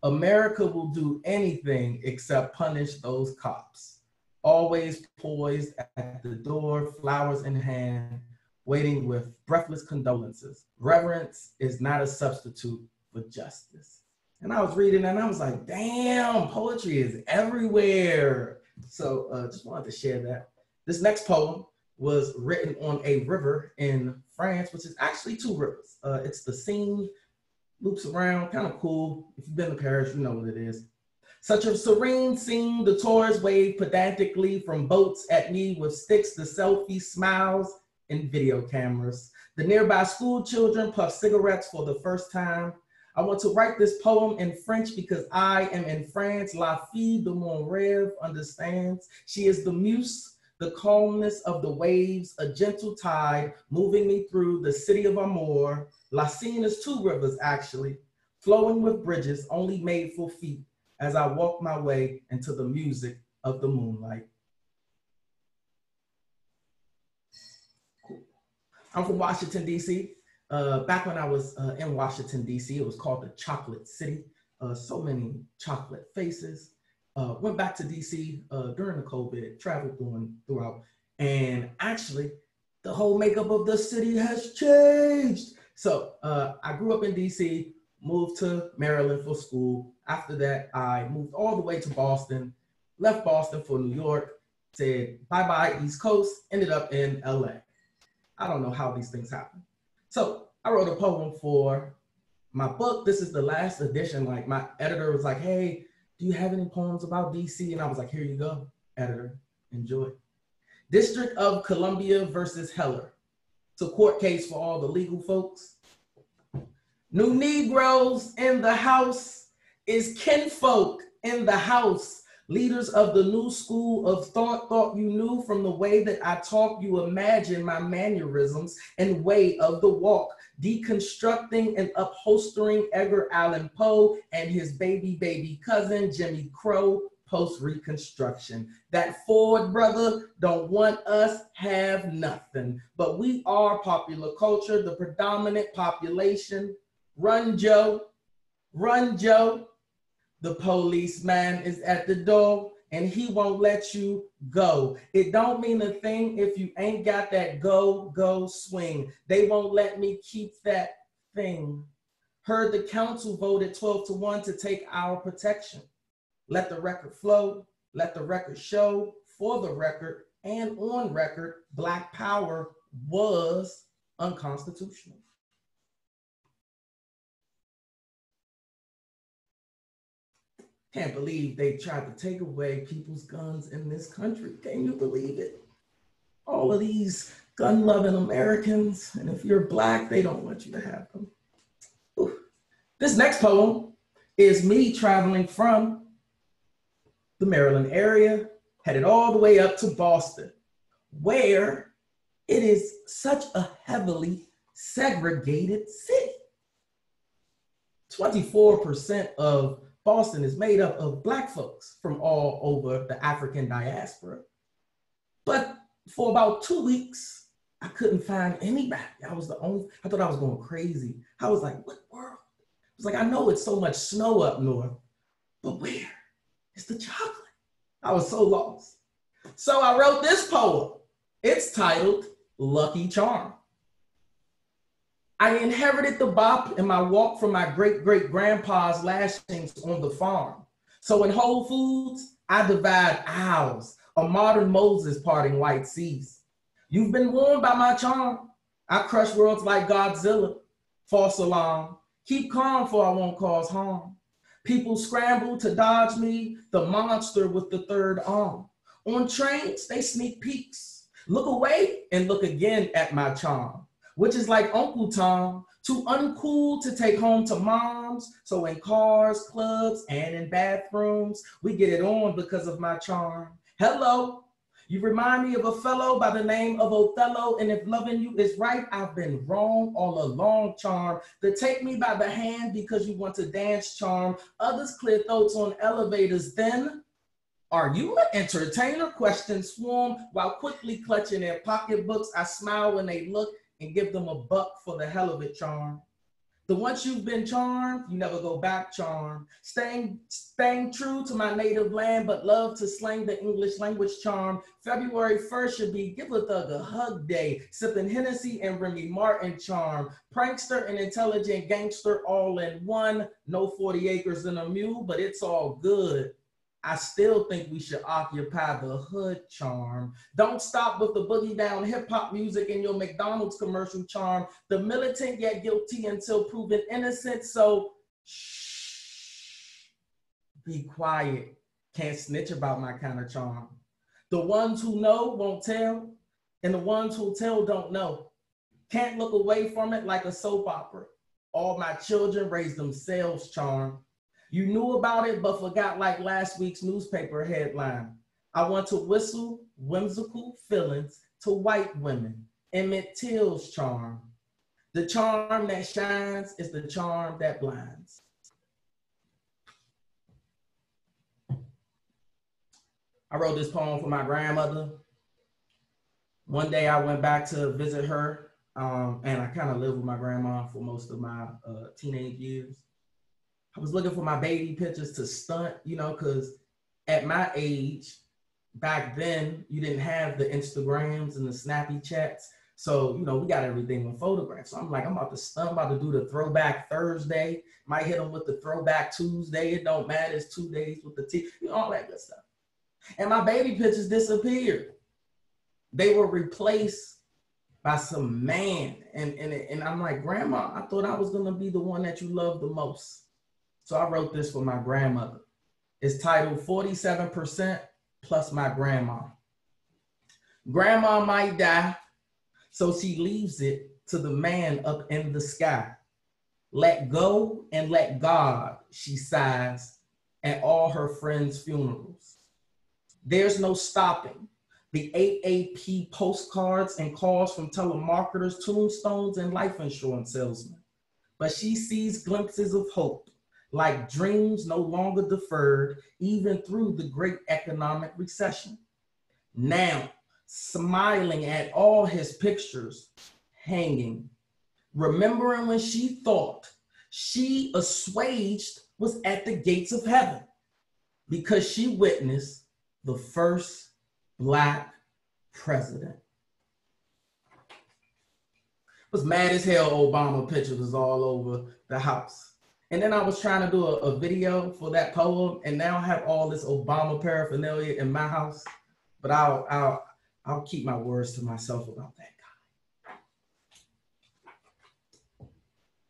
America will do anything except punish those cops. Always poised at the door, flowers in hand, waiting with breathless condolences. Reverence is not a substitute for justice. And I was reading and I was like, damn, poetry is everywhere. So just wanted to share that. This next poem was written on a river in France, which is actually two rivers. It's the Seine, loops around, kind of cool. If you've been to Paris, you know what it is. Such a serene scene, the tourists wave pedantically from boats at me with sticks to selfie smiles and video cameras. The nearby school children puff cigarettes for the first time. I want to write this poem in French because I am in France. La fille de mon rêve understands. She is the muse, the calmness of the waves, a gentle tide moving me through the city of Amour. La Seine is two rivers actually, flowing with bridges only made for feet as I walk my way into the music of the moonlight. Cool. I'm from Washington, D.C. Back when I was in Washington, D.C., it was called the Chocolate City. So many chocolate faces. Went back to D.C. During the COVID, traveled throughout, and actually the whole makeup of the city has changed. So I grew up in D.C., moved to Maryland for school. After that, I moved all the way to Boston, left Boston for New York, said bye-bye East Coast, ended up in LA. I don't know how these things happen. So I wrote a poem for my book. This is the last edition. Like my editor was like, hey, do you have any poems about DC? And I was like, here you go, editor, enjoy. District of Columbia versus Heller. It's a court case for all the legal folks. New Negroes in the house is kinfolk in the house. Leaders of the new school of thought you knew from the way that I talk, you imagine my mannerisms and way of the walk, deconstructing and upholstering Edgar Allan Poe and his baby cousin, Jimmy Crow, post-Reconstruction. That Ford brother don't want us have nothing, but we are popular culture, the predominant population. Run, Joe, run, Joe. The policeman is at the door and he won't let you go. It don't mean a thing if you ain't got that go swing. They won't let me keep that thing. Heard the council voted 12-1 to take our protection. Let the record flow, let the record show, for the record and on record, Black power was unconstitutional. Can't believe they tried to take away people's guns in this country. Can you believe it? All of these gun-loving Americans, and if you're Black, they don't want you to have them. Ooh. This next poem is me traveling from the Maryland area, headed all the way up to Boston, where it is such a heavily segregated city. 24% of Boston is made up of Black folks from all over the African diaspora. But for about 2 weeks, I couldn't find anybody. I was the only, I thought I was going crazy. I was like, what world? I was like, I know it's so much snow up north, but where is the chocolate? I was so lost. So I wrote this poem. It's titled Lucky Charm. I inherited the bop in my walk from my great-great-grandpa's lashings on the farm. So in Whole Foods, I divide aisles, a modern Moses parting white seas. You've been warned by my charm. I crush worlds like Godzilla. False alarm. Keep calm for I won't cause harm. People scramble to dodge me, the monster with the third arm. On trains, they sneak peeks. Look away and look again at my charm. which is like Uncle Tom, too uncool to take home to moms. So in cars, clubs, and in bathrooms, we get it on because of my charm. Hello, you remind me of a fellow by the name of Othello, and if loving you is right, I've been wrong all along, charm. To take me by the hand because you want to dance, charm. Others clear throats on elevators, then are you an entertainer? Questions swarm while quickly clutching their pocketbooks. I smile when they look and give them $1 for the hell of it, charm. The once you've been charmed, you never go back, charm. Staying true to my native land, but love to slang the English language, charm. February 1st should be Give a Thug a Hug Day, sipping Hennessy and Remy Martin, charm. Prankster and intelligent gangster all in one. No 40 acres and a mule, but it's all good. I still think we should occupy the hood, charm. Don't stop with the boogie down hip hop music in your McDonald's commercial, charm. The militant yet guilty until proven innocent, so shh, be quiet. Can't snitch about my kind of charm. The ones who know won't tell, and the ones who tell don't know. Can't look away from it like a soap opera. All my children raise themselves, charm. You knew about it, but forgot like last week's newspaper headline. I want to whistle whimsical feelings to white women. Emmett Till's charm. The charm that shines is the charm that blinds. I wrote this poem for my grandmother. One day I went back to visit her, and I kind of lived with my grandma for most of my teenage years. I was looking for my baby pictures to stunt, you know, because at my age, back then, you didn't have the Instagrams and the Snappy chats. So, you know, we got everything on photographs. So I'm like, I'm about to stunt, I'm about to do the Throwback Thursday. Might hit them with the Throwback Tuesday. It don't matter, it's 2 days with the T, you know, all that good stuff. And my baby pictures disappeared. They were replaced by some man. And I'm like, Grandma, I thought I was gonna be the one that you love the most. So I wrote this for my grandmother. It's titled 47% plus my grandma. Grandma might die, so she leaves it to the man up in the sky. Let go and let God, she sighs at all her friends' funerals. There's no stopping the AAP postcards and calls from telemarketers, tombstones, and life insurance salesmen. But she sees glimpses of hope, like dreams no longer deferred, even through the great economic recession. Now, smiling at all his pictures hanging, remembering when she thought she assuaged was at the gates of heaven because she witnessed the first Black president. It was mad as hell Obama pictures was all over the house. And then I was trying to do a video for that poem, and now I have all this Obama paraphernalia in my house, but I'll keep my words to myself about that guy.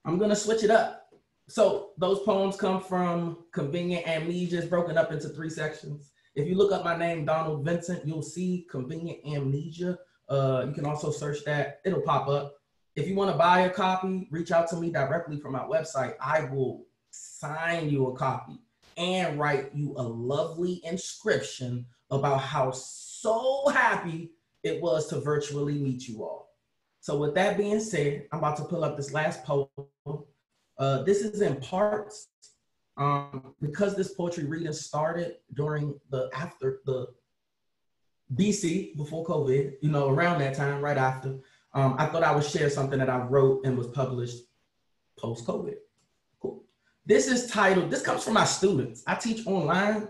I'm gonna switch it up. So those poems come from Convenient Amnesia, broken up into 3 sections. If you look up my name, Donald Vincent, you'll see Convenient Amnesia. You can also search that, it'll pop up. If you want to buy a copy, reach out to me directly from my website. I will sign you a copy and write you a lovely inscription about how so happy it was to virtually meet you all. So with that being said, I'm about to pull up this last poem. This is in parts because this poetry reading started after the BC, before COVID, you know, around that time, right after. I thought I would share something that I wrote and was published post-COVID. Cool. This is titled, this comes from my students. I teach online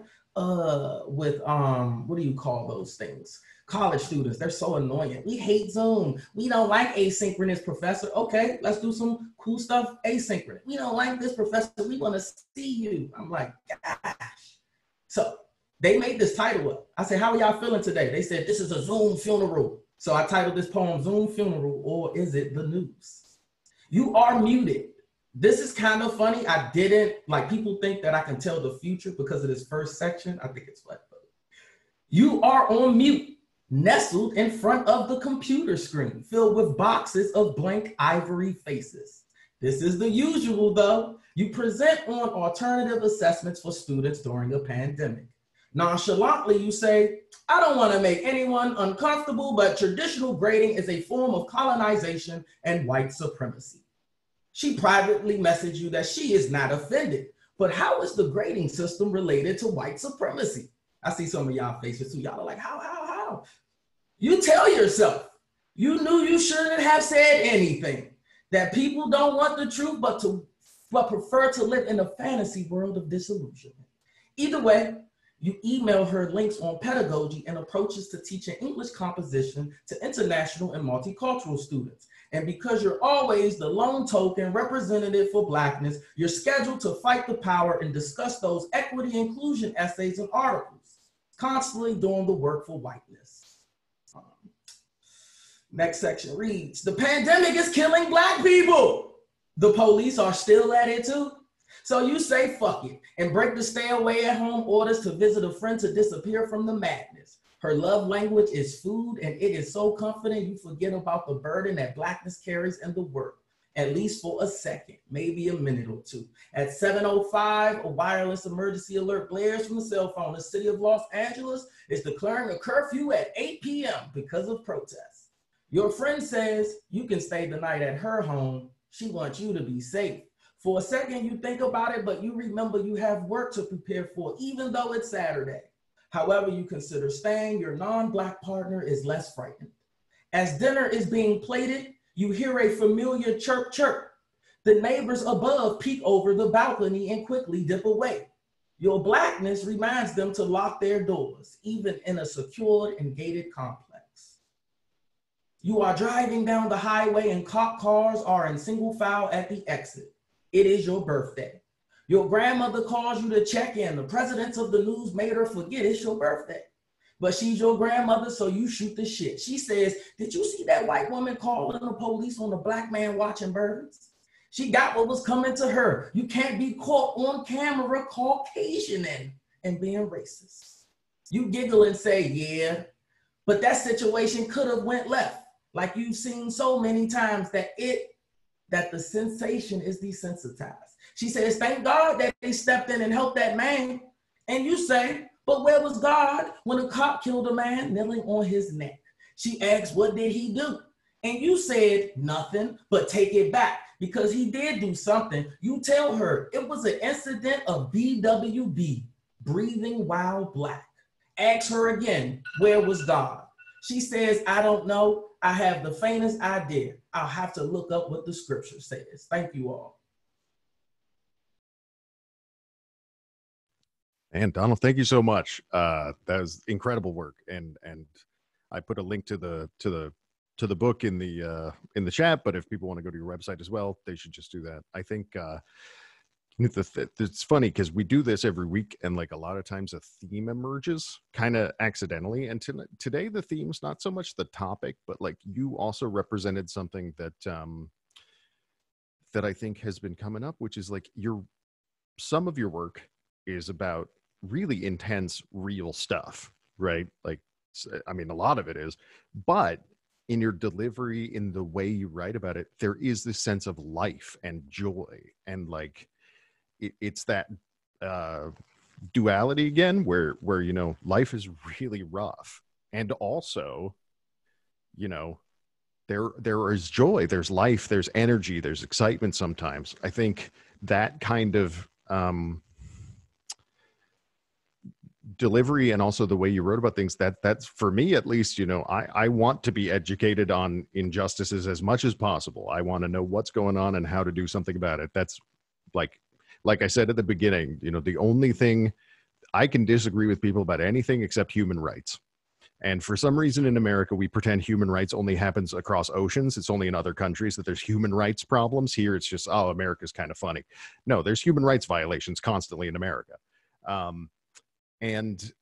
with, what do you call those things? College students, they're so annoying. We hate Zoom. We don't like asynchronous, professor. Okay, let's do some cool stuff asynchronous. We don't like this, professor. We want to see you. I'm like, gosh. So they made this title up. I said, how are y'all feeling today? They said, this is a Zoom funeral. So I titled this poem, Zoom Funeral, or Is It the News? You are muted. This is kind of funny. I didn't, like, people think that I can tell the future because of this first section. I think it's funny. You are on mute. nestled in front of the computer screen, filled with boxes of blank ivory faces. This is the usual, though. You present on alternative assessments for students during a pandemic. Nonchalantly, you say, I don't want to make anyone uncomfortable, but traditional grading is a form of colonization and white supremacy. She privately messaged you that she is not offended, but how is the grading system related to white supremacy? I see some of y'all faces too. Y'all are like, how? You tell yourself, you knew you shouldn't have said anything, that people don't want the truth, but prefer to live in a fantasy world of disillusionment. Either way, you email her links on pedagogy and approaches to teaching English composition to international and multicultural students. And because you're always the lone token representative for Blackness, you're scheduled to fight the power and discuss those equity inclusion essays and articles, constantly doing the work for whiteness. Next section reads, the pandemic is killing Black people. The police are still at it too. So you say fuck it and break the stay away at home orders to visit a friend to disappear from the madness. Her love language is food, and it is so comforting you forget about the burden that Blackness carries in the work, at least for a second, maybe a minute or two. At 7:05, a wireless emergency alert blares from the cell phone. The city of Los Angeles is declaring a curfew at 8 p.m. because of protests. Your friend says you can stay the night at her home. She wants you to be safe. For a second, you think about it, but you remember you have work to prepare for, even though it's Saturday. However you consider staying, your non-Black partner is less frightened. As dinner is being plated, you hear a familiar chirp, chirp. The neighbors above peek over the balcony and quickly dip away. Your Blackness reminds them to lock their doors, even in a secured and gated complex. You are driving down the highway and cop cars are in single file at the exit. It is your birthday. Your grandmother calls you to check in. The presidents of the news made her forget it's your birthday. But she's your grandmother, so you shoot the shit. She says, did you see that white woman calling the police on a Black man watching birds? She got what was coming to her. You can't be caught on camera Caucasianing and being racist. You giggle and say, yeah, but that situation could have went left. Like you've seen so many times that the sensation is desensitized. She says, thank God that they stepped in and helped that man. And you say, but where was God when a cop killed a man kneeling on his neck? She asks, what did he do? And you said, nothing, but take it back because he did do something. You tell her it was an incident of BWB, breathing while Black. Ask her again, where was God? She says, I don't know. I have the faintest idea. I'll have to look up what the scripture says. Thank you all. And Donald, thank you so much. That was incredible work, and I put a link to the book in the chat. But if people want to go to your website as well, they should just do that. I think it's funny because we do this every week, and like a lot of times a theme emerges kind of accidentally. And today the theme's not so much the topic, but like you also represented something that that I think has been coming up, which is like some of your work is about really intense, real stuff, right? Like, I mean, a lot of it is, but in your delivery, in the way you write about it, there is this sense of life and joy. And like, it's that duality again, where, you know, life is really rough. And also, you know, there is joy, there's life, there's energy, there's excitement sometimes. I think that kind of delivery and also the way you wrote about things, that's for me at least, you know, I want to be educated on injustices as much as possible. I want to know what's going on and how to do something about it. That's like I said at the beginning, you know, the only thing I can disagree with people about anything except human rights. And for some reason in America, we pretend human rights only happens across oceans. It's only in other countries that there's human rights problems. Here, it's just, oh, America's kind of funny. No, there's human rights violations constantly in America. And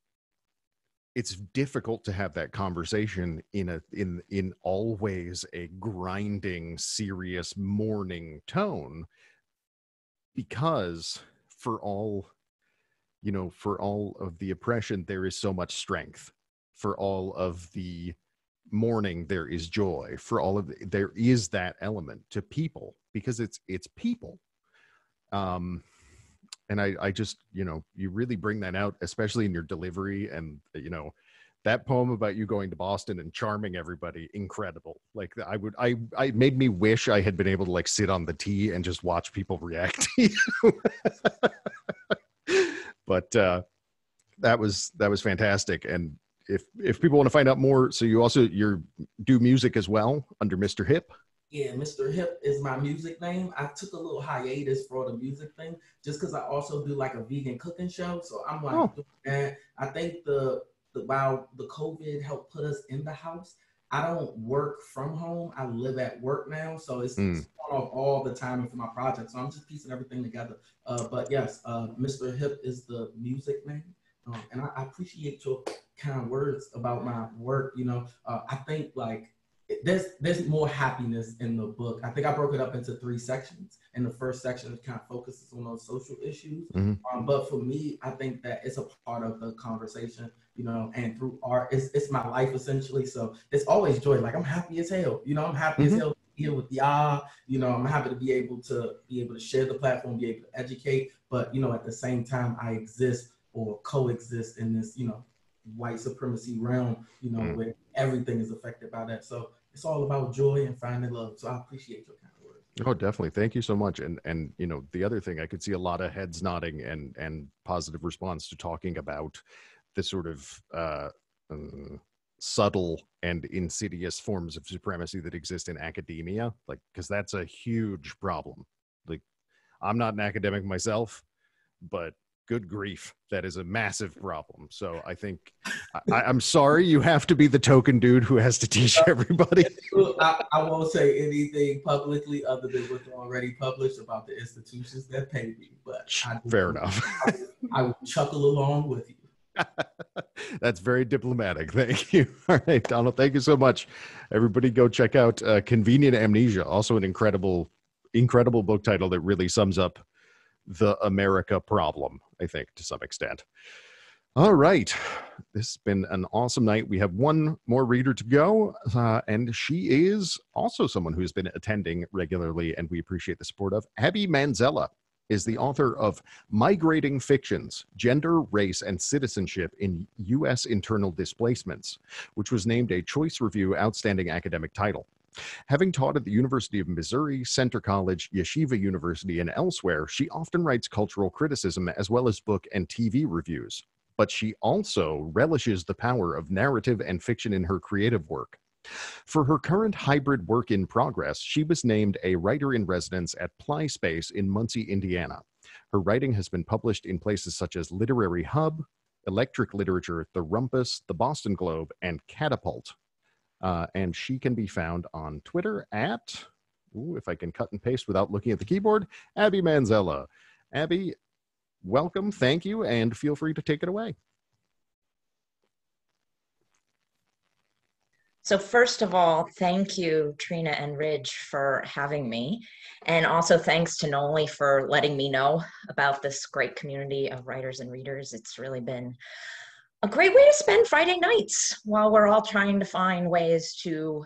it's difficult to have that conversation in always a grinding, serious, mourning tone, because for all of the oppression, there is so much strength. for all of the mourning, there is joy. For all of there is that element to people, because it's people. And I just, you really bring that out, especially in your delivery. And, that poem about you going to Boston and charming everybody, incredible. Like I made me wish I had been able to like sit on the T and just watch people react to you. But that was fantastic. And if people want to find out more, so you do music as well under Mr. Hip. Yeah, Mr. Hip is my music name. I took a little hiatus for the music thing just because I also do like a vegan cooking show. So I'm like, doing that. I think while the COVID helped put us in the house, I don't work from home. I live at work now. So it's off all the time for my project. So I'm just piecing everything together. But yes, Mr. Hip is the music name. And I appreciate your kind words about my work. I think like, there's more happiness in the book. I think I broke it up into 3 sections, and the first section kind of focuses on those social issues. But for me, I think that it's a part of the conversation, and through art, it's my life essentially. So it's always joy. Like I'm happy as hell. I'm happy as hell to be here with y'all. I'm happy to be able to share the platform, be able to educate. But at the same time, I exist or coexist in this, white supremacy realm, where everything is affected by that. So it's all about joy and finding love. So I appreciate your kind words. Oh, definitely. Thank you so much. And the other thing, I could see a lot of heads nodding and positive response to talking about the sort of subtle and insidious forms of supremacy that exist in academia, like, because that's a huge problem. Like, I'm not an academic myself, but good grief, that is a massive problem. So I think I'm sorry you have to be the token dude who has to teach everybody. I won't say anything publicly other than what's already published about the institutions that pay me, but fair enough. I will chuckle along with you. That's very diplomatic. Thank you. All right, Donald, thank you so much. Everybody go check out Convenient Amnesia, also an incredible book title that really sums up the America problem, I think, to some extent. All right. This has been an awesome night. We have one more reader to go, and she is also someone who's been attending regularly, and we appreciate the support of. Abby Manzella is the author of Migrating Fictions, Gender, Race, and Citizenship in U.S. Internal Displacements, which was named a Choice Review Outstanding Academic Title. Having taught at the University of Missouri, Centre College, Yeshiva University, and elsewhere, she often writes cultural criticism as well as book and TV reviews. But she also relishes the power of narrative and fiction in her creative work. For her current hybrid work in progress, she was named a writer-in-residence at Ply Space in Muncie, Indiana. Her writing has been published in places such as Literary Hub, Electric Literature, The Rumpus, The Boston Globe, and Catapult. And she can be found on Twitter at, if I can cut and paste without looking at the keyboard, Abby Manzella. Abby, welcome, thank you, and feel free to take it away. So first of all, thank you, Trina and Ridge, for having me. And also thanks to Noli for letting me know about this great community of writers and readers. It's really been a great way to spend Friday nights while we're all trying to find ways to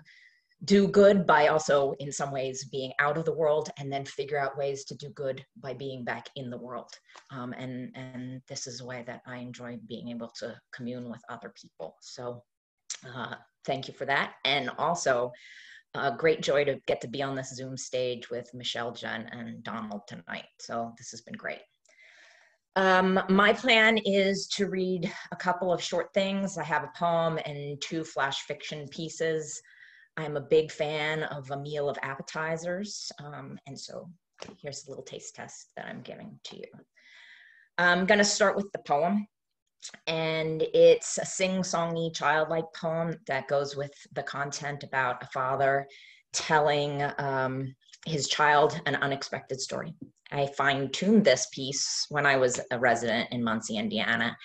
do good by also, in some ways, being out of the world, and then figure out ways to do good by being back in the world. And this is a way that I enjoy being able to commune with other people. So thank you for that. And also, great joy to get to be on this Zoom stage with Michelle, Jenn, and Donald tonight. So this has been great. My plan is to read a couple of short things. I have a poem and 2 flash fiction pieces. I'm a big fan of a meal of appetizers. And so here's a little taste test that I'm giving to you. I'm gonna start with the poem, and it's a sing-songy, childlike poem that goes with the content about a father telling his child an unexpected story. I fine-tuned this piece when I was a resident in Muncie, Indiana.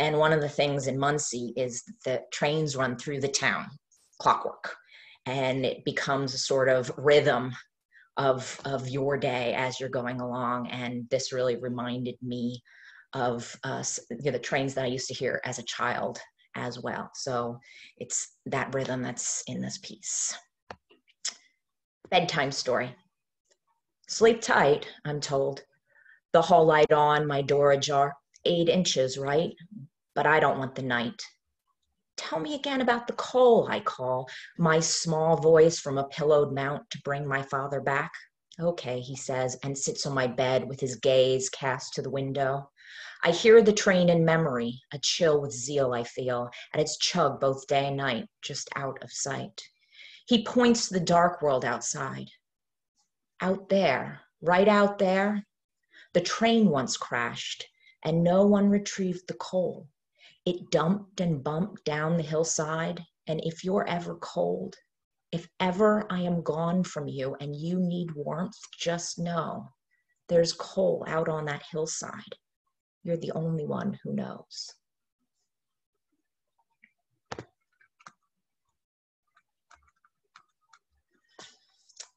And one of the things in Muncie is that trains run through the town, clockwork. And it becomes a sort of rhythm of your day as you're going along. And this really reminded me of the trains that I used to hear as a child as well. So it's that rhythm that's in this piece. Bedtime story. Sleep tight, I'm told. The hall light on, my door ajar. 8 inches, right? But I don't want the night. Tell me again about the coal, I call, my small voice from a pillowed mount to bring my father back. Okay, he says, and sits on my bed with his gaze cast to the window. I hear the train in memory, a chill with zeal I feel, at its chug both day and night, just out of sight. He points to the dark world outside. Out there, right out there, the train once crashed, and no one retrieved the coal. It dumped and bumped down the hillside, and if you're ever cold, if ever I am gone from you and you need warmth, just know there's coal out on that hillside. You're the only one who knows.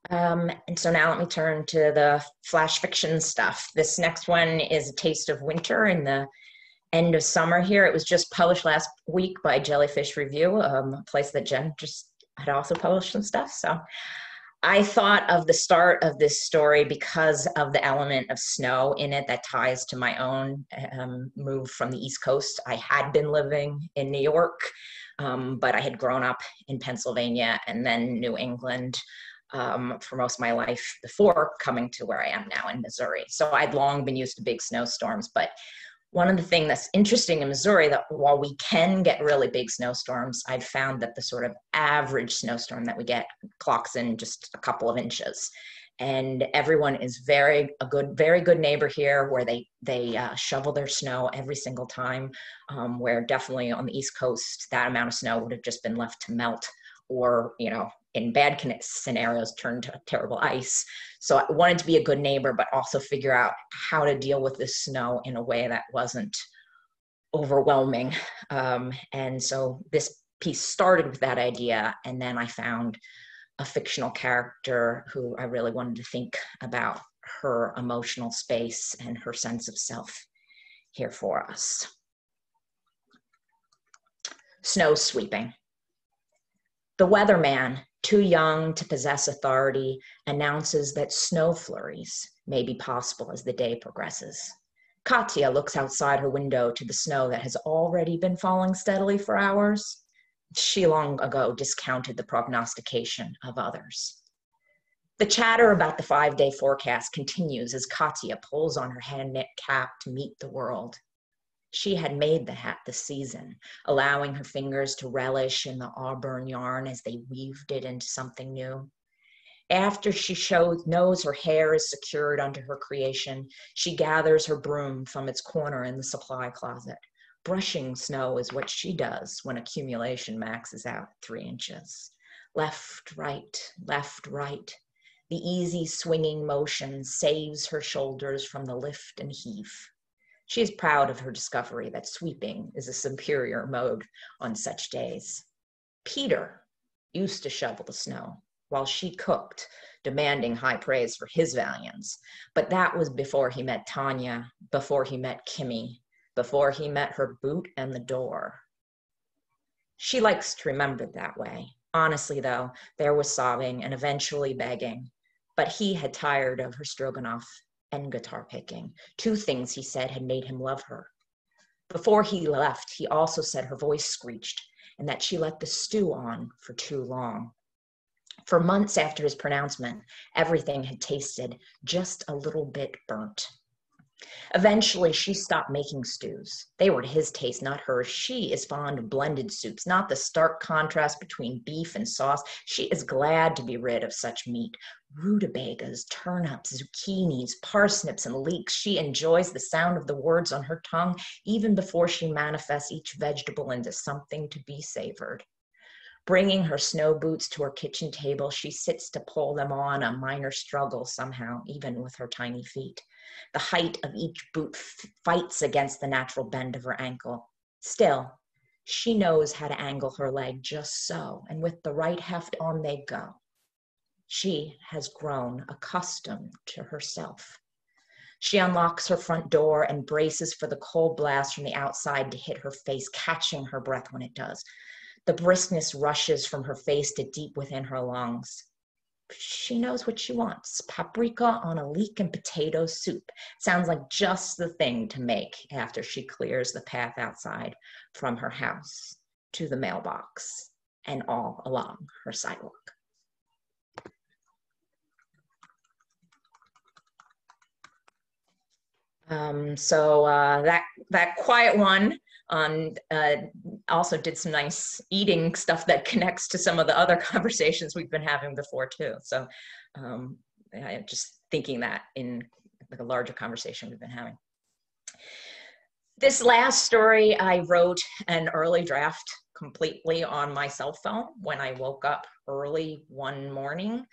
And so now let me turn to the flash fiction stuff. This next one is A Taste of Winter in the end of summer here. It was just published last week by Jellyfish Review, a place that Jenn just had also published some stuff. So I thought of the start of this story because of the element of snow in it that ties to my own move from the East Coast. I had been living in New York, but I had grown up in Pennsylvania and then New England for most of my life before coming to where I am now in Missouri. So I'd long been used to big snowstorms, but one of the things that's interesting in Missouri, that while we can get really big snowstorms, I've found that the sort of average snowstorm that we get clocks in just a couple of inches. And everyone is very good neighbor here, where they shovel their snow every single time, where definitely on the East Coast, that amount of snow would have just been left to melt or, you know, in bad scenarios, turn to terrible ice. So I wanted to be a good neighbor, but also figure out how to deal with this snow in a way that wasn't overwhelming. And so this piece started with that idea, and then I found a fictional character who I really wanted to think about her emotional space and her sense of self here for us. Snow sweeping. The weatherman, too young to possess authority, announces that snow flurries may be possible as the day progresses. Katya looks outside her window to the snow that has already been falling steadily for hours. She long ago discounted the prognostication of others. The chatter about the 5-day forecast continues as Katya pulls on her hand-knit cap to meet the world. She had made the hat this season, allowing her fingers to relish in the auburn yarn as they weaved it into something new. After she knows her hair is secured under her creation, she gathers her broom from its corner in the supply closet. Brushing snow is what she does when accumulation maxes out 3 inches. Left, right, left, right. The easy swinging motion saves her shoulders from the lift and heave. She is proud of her discovery that sweeping is a superior mode on such days. Peter used to shovel the snow while she cooked, demanding high praise for his valiance. But that was before he met Tanya, before he met Kimmy, before he met her boot and the door. She likes to remember it that way. Honestly, though, there was sobbing and eventually begging. But he had tired of her stroganoff and guitar picking. 2 things, he said, had made him love her. Before he left, he also said her voice screeched and that she let the stew on for too long. For months after his pronouncement, everything had tasted just a little bit burnt. Eventually, she stopped making stews. They were to his taste, not hers. She is fond of blended soups, not the stark contrast between beef and sauce. She is glad to be rid of such meat. Rutabagas, turnips, zucchinis, parsnips, and leeks. She enjoys the sound of the words on her tongue even before she manifests each vegetable into something to be savored. Bringing her snow boots to her kitchen table, she sits to pull them on, a minor struggle somehow, even with her tiny feet. The height of each boot fights against the natural bend of her ankle. Still, she knows how to angle her leg just so, and with the right heft on they go. She has grown accustomed to herself. She unlocks her front door and braces for the cold blast from the outside to hit her face, catching her breath when it does. The briskness rushes from her face to deep within her lungs. She knows what she wants. Paprika on a leek and potato soup. Sounds like just the thing to make after she clears the path outside from her house to the mailbox and all along her sidewalk. That quiet one also did some nice eating stuff that connects to some of the other conversations we've been having before too. So just thinking that in like a larger conversation we've been having. This last story, I wrote an early draft completely on my cell phone when I woke up early one morning.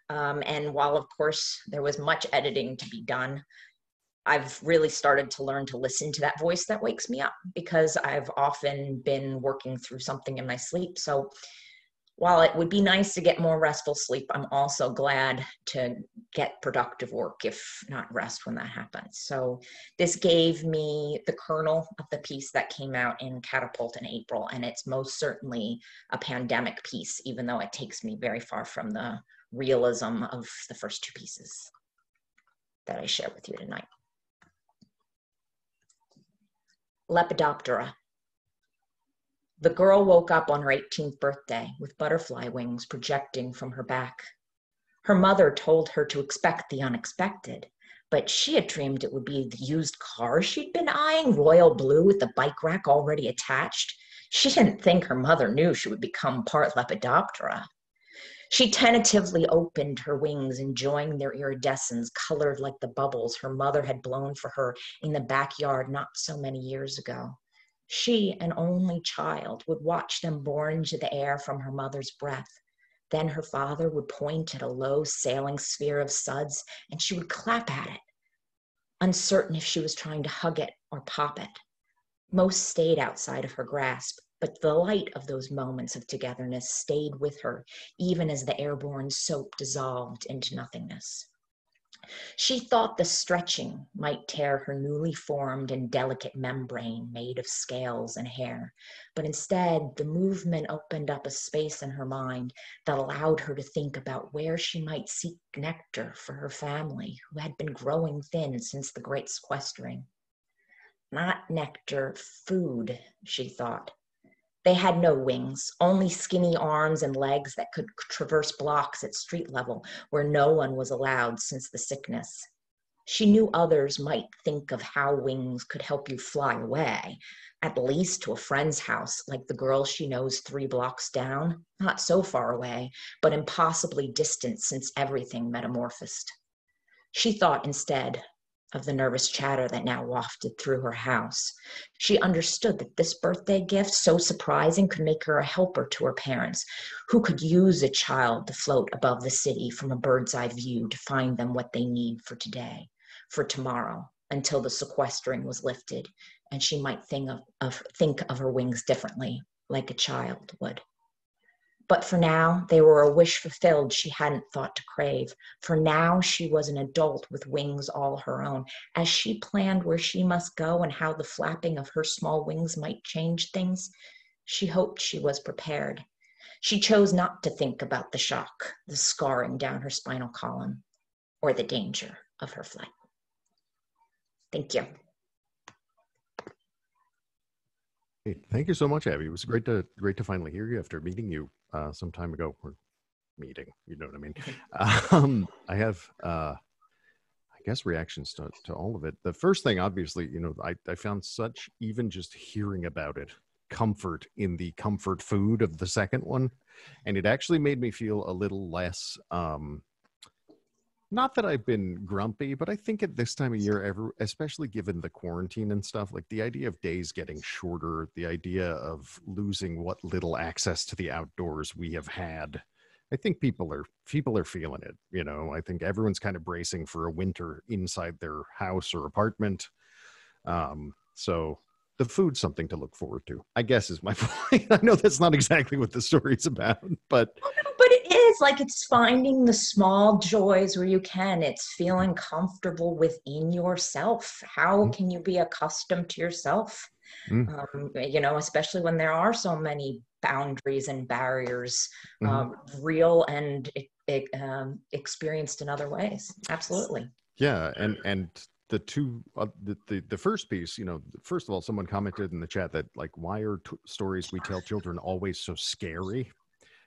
And while of course there was much editing to be done, I've really started to learn to listen to that voice that wakes me up, because I've often been working through something in my sleep. So while it would be nice to get more restful sleep, I'm also glad to get productive work, if not rest, when that happens. So this gave me the kernel of the piece that came out in Catapult in April, and it's most certainly a pandemic piece, even though it takes me very far from the realism of the first two pieces that I share with you tonight. Lepidoptera. The girl woke up on her 18th birthday with butterfly wings projecting from her back. Her mother told her to expect the unexpected, but she had dreamed it would be the used car she'd been eyeing, royal blue with the bike rack already attached. She didn't think her mother knew she would become part Lepidoptera. She tentatively opened her wings, enjoying their iridescence, colored like the bubbles her mother had blown for her in the backyard not so many years ago. She, an only child, would watch them borne into the air from her mother's breath. Then her father would point at a low sailing sphere of suds, and she would clap at it, uncertain if she was trying to hug it or pop it. Most stayed outside of her grasp, but the light of those moments of togetherness stayed with her, even as the airborne soap dissolved into nothingness. She thought the stretching might tear her newly formed and delicate membrane made of scales and hair, but instead the movement opened up a space in her mind that allowed her to think about where she might seek nectar for her family, who had been growing thin since the Great Sequestering. Not nectar, food, she thought. They had no wings, only skinny arms and legs that could traverse blocks at street level where no one was allowed since the sickness. She knew others might think of how wings could help you fly away, at least to a friend's house, like the girl she knows 3 blocks down, not so far away, but impossibly distant since everything metamorphosed. She thought instead of the nervous chatter that now wafted through her house. She understood that this birthday gift, so surprising, could make her a helper to her parents, who could use a child to float above the city from a bird's eye view to find them what they need for today, for tomorrow, until the sequestering was lifted, and she might think of her wings differently, like a child would. But for now, they were a wish fulfilled she hadn't thought to crave. For now, she was an adult with wings all her own. As she planned where she must go and how the flapping of her small wings might change things, she hoped she was prepared. She chose not to think about the shock, the scarring down her spinal column, or the danger of her flight. Thank you. Hey, thank you so much, Abby. It was great to finally hear you after meeting you some time ago. Or meeting, you know what I mean. I have I guess reactions to all of it. The first thing, obviously, you know, I found such, even just hearing about it, comfort in the comfort food of the second one, and it actually made me feel a little less not that I've been grumpy, but I think at this time of year, especially given the quarantine and stuff, like the idea of days getting shorter, the idea of losing what little access to the outdoors we have had, I think people are feeling it. You know, I think everyone's kind of bracing for a winter inside their house or apartment. So the food's something to look forward to, I guess, is my point. I know that's not exactly what the story's about, but oh, no, but it is. Like, it's finding the small joys where you can. It's feeling comfortable within yourself. How can you be accustomed to yourself? You know, especially when there are so many boundaries and barriers, real and experienced in other ways. Absolutely. Yeah, and the two the first piece, you know, first of all, someone commented in the chat that, like, why are stories we tell children always so scary?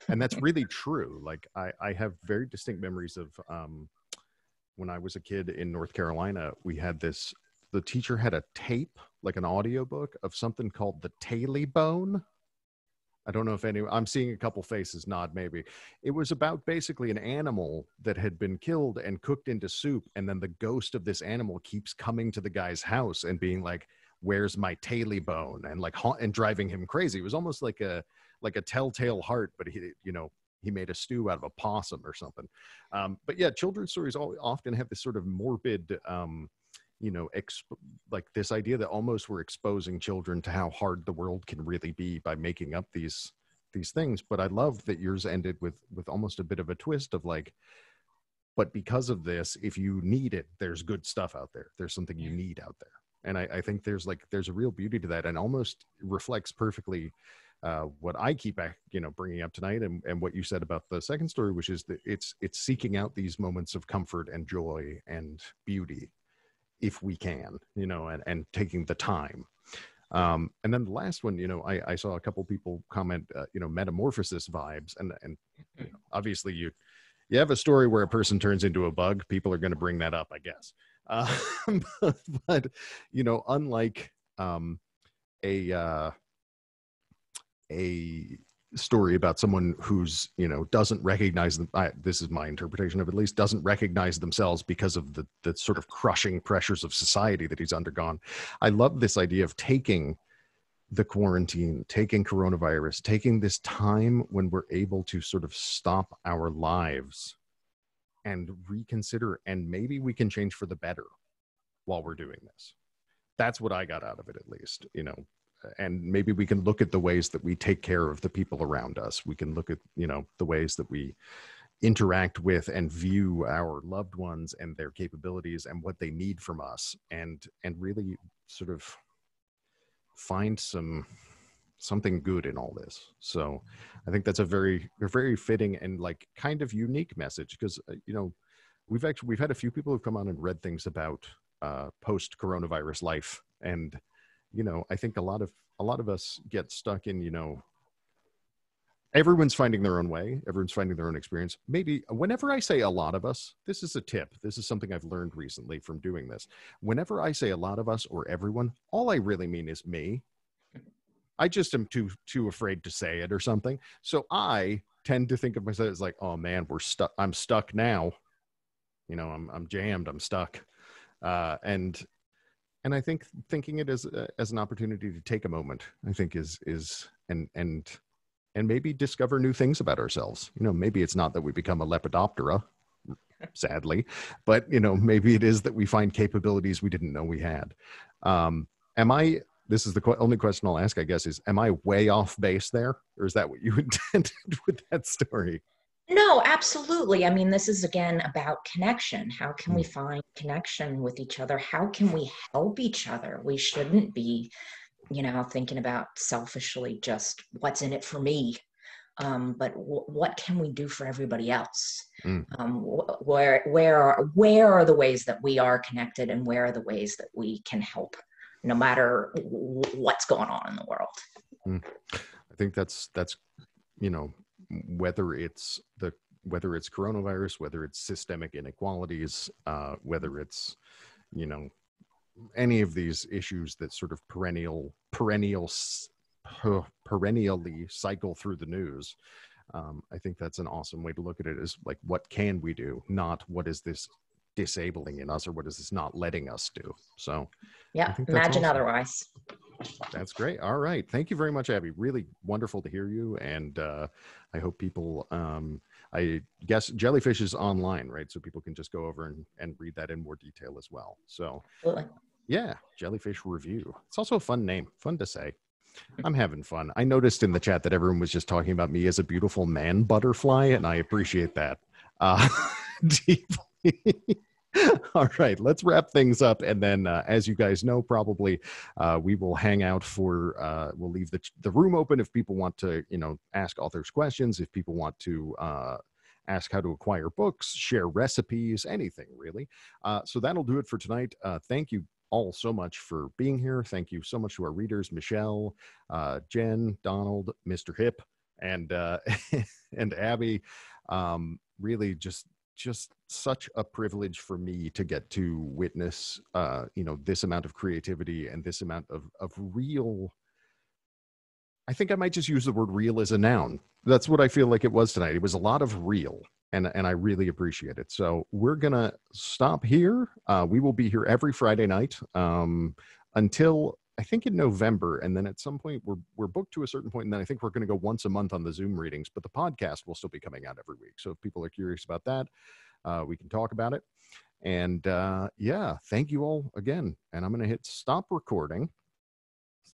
And that's really true. Like, I have very distinct memories of when I was a kid in North Carolina. We had this, the teacher had a tape, like an audiobook of something called the Taily Bone. I don't know if I'm seeing a couple faces nod, maybe. It was about basically an animal that had been killed and cooked into soup. And then the ghost of this animal keeps coming to the guy's house and being like, where's my taily bone? And like, and driving him crazy. It was almost like a telltale heart, but he, you know, he made a stew out of a possum or something. But yeah, children's stories often have this sort of morbid, you know, like this idea that almost we're exposing children to how hard the world can really be by making up these things. But I love that yours ended with almost a bit of a twist of like, but because of this, if you need it, there's good stuff out there. There's something you need out there. And I think there's a real beauty to that, and almost reflects perfectly what I keep, you know, bringing up tonight, and what you said about the second story, which is that it's seeking out these moments of comfort and joy and beauty, if we can, you know, and taking the time. And then the last one, you know, I saw a couple people comment, you know, metamorphosis vibes, and you know, obviously you have a story where a person turns into a bug, people are going to bring that up, I guess. But you know, unlike a story about someone who's, you know, doesn't recognize them, this is my interpretation of it, at least, doesn't recognize themselves because of the sort of crushing pressures of society that he's undergone. I love this idea of taking the quarantine, taking coronavirus, taking this time when we're able to sort of stop our lives and reconsider, and maybe we can change for the better while we're doing this. That's what I got out of it, at least, you know. And maybe we can look at the ways that we take care of the people around us. We can look at, you know, the ways that we interact with and view our loved ones and their capabilities and what they need from us, and really sort of find something good in all this. So I think that's a very fitting and like kind of unique message, because you know, we've had a few people who've come on and read things about post coronavirus life, and you know, I think a lot of us get stuck in, you know, everyone's finding their own way, everyone's finding their own experience. Maybe whenever I say a lot of us, this is a tip, this is something I've learned recently from doing this. Whenever I say a lot of us or everyone, all I really mean is me. I just am too afraid to say it or something. So I tend to think of myself as like, oh man, we're stuck. I'm stuck now. You know, I'm jammed. I'm stuck. And I think thinking it as an opportunity to take a moment, I think is and maybe discover new things about ourselves. You know, maybe it's not that we become a lepidoptera, sadly, but you know, maybe it is that we find capabilities we didn't know we had. This is the only question I'll ask, I guess, is, am I way off base there? Or is that what you intended with that story? No, absolutely. I mean, this is again about connection. How can we find connection with each other? How can we help each other? We shouldn't be, you know, thinking about selfishly just what's in it for me. But what can we do for everybody else? Where are the ways that we are connected, and where are the ways that we can help, no matter what's going on in the world? I think that's, you know, whether it's coronavirus, whether it's systemic inequalities, whether it's, you know, any of these issues that sort of perennially cycle through the news. I think that's an awesome way to look at it, is like, what can we do? Not what is this disabling in us, or what is this not letting us do? So yeah, imagine awesome. Otherwise. That's great. All right. Thank you very much, Abby. Really wonderful to hear you. And I hope people, I guess Jellyfish is online, right? So people can just go over and read that in more detail as well. So Absolutely. yeah, Jellyfish Review. It's also a fun name, fun to say. I'm having fun. I noticed in the chat that everyone was just talking about me as a beautiful man butterfly, and I appreciate that deeply. All right, let's wrap things up. And then, as you guys know, probably we will hang out for, we'll leave the room open if people want to, ask authors questions, if people want to ask how to acquire books, share recipes, anything really. So that'll do it for tonight. Thank you all so much for being here. Thank you so much to our readers, Michelle, Jenn, Donald, Mr. Hip, and and Abby. Really just such a privilege for me to get to witness this amount of creativity and this amount of real. I think I might just use the word real as a noun. That's what I feel like it was tonight. It was a lot of real, and I really appreciate it. So we're gonna stop here. We will be here every Friday night until I think in November, and then at some point we're booked to a certain point, and then I think we're going to go once a month on the Zoom readings, but the podcast will still be coming out every week. So if people are curious about that, we can talk about it. And yeah, thank you all again. And I'm going to hit stop recording.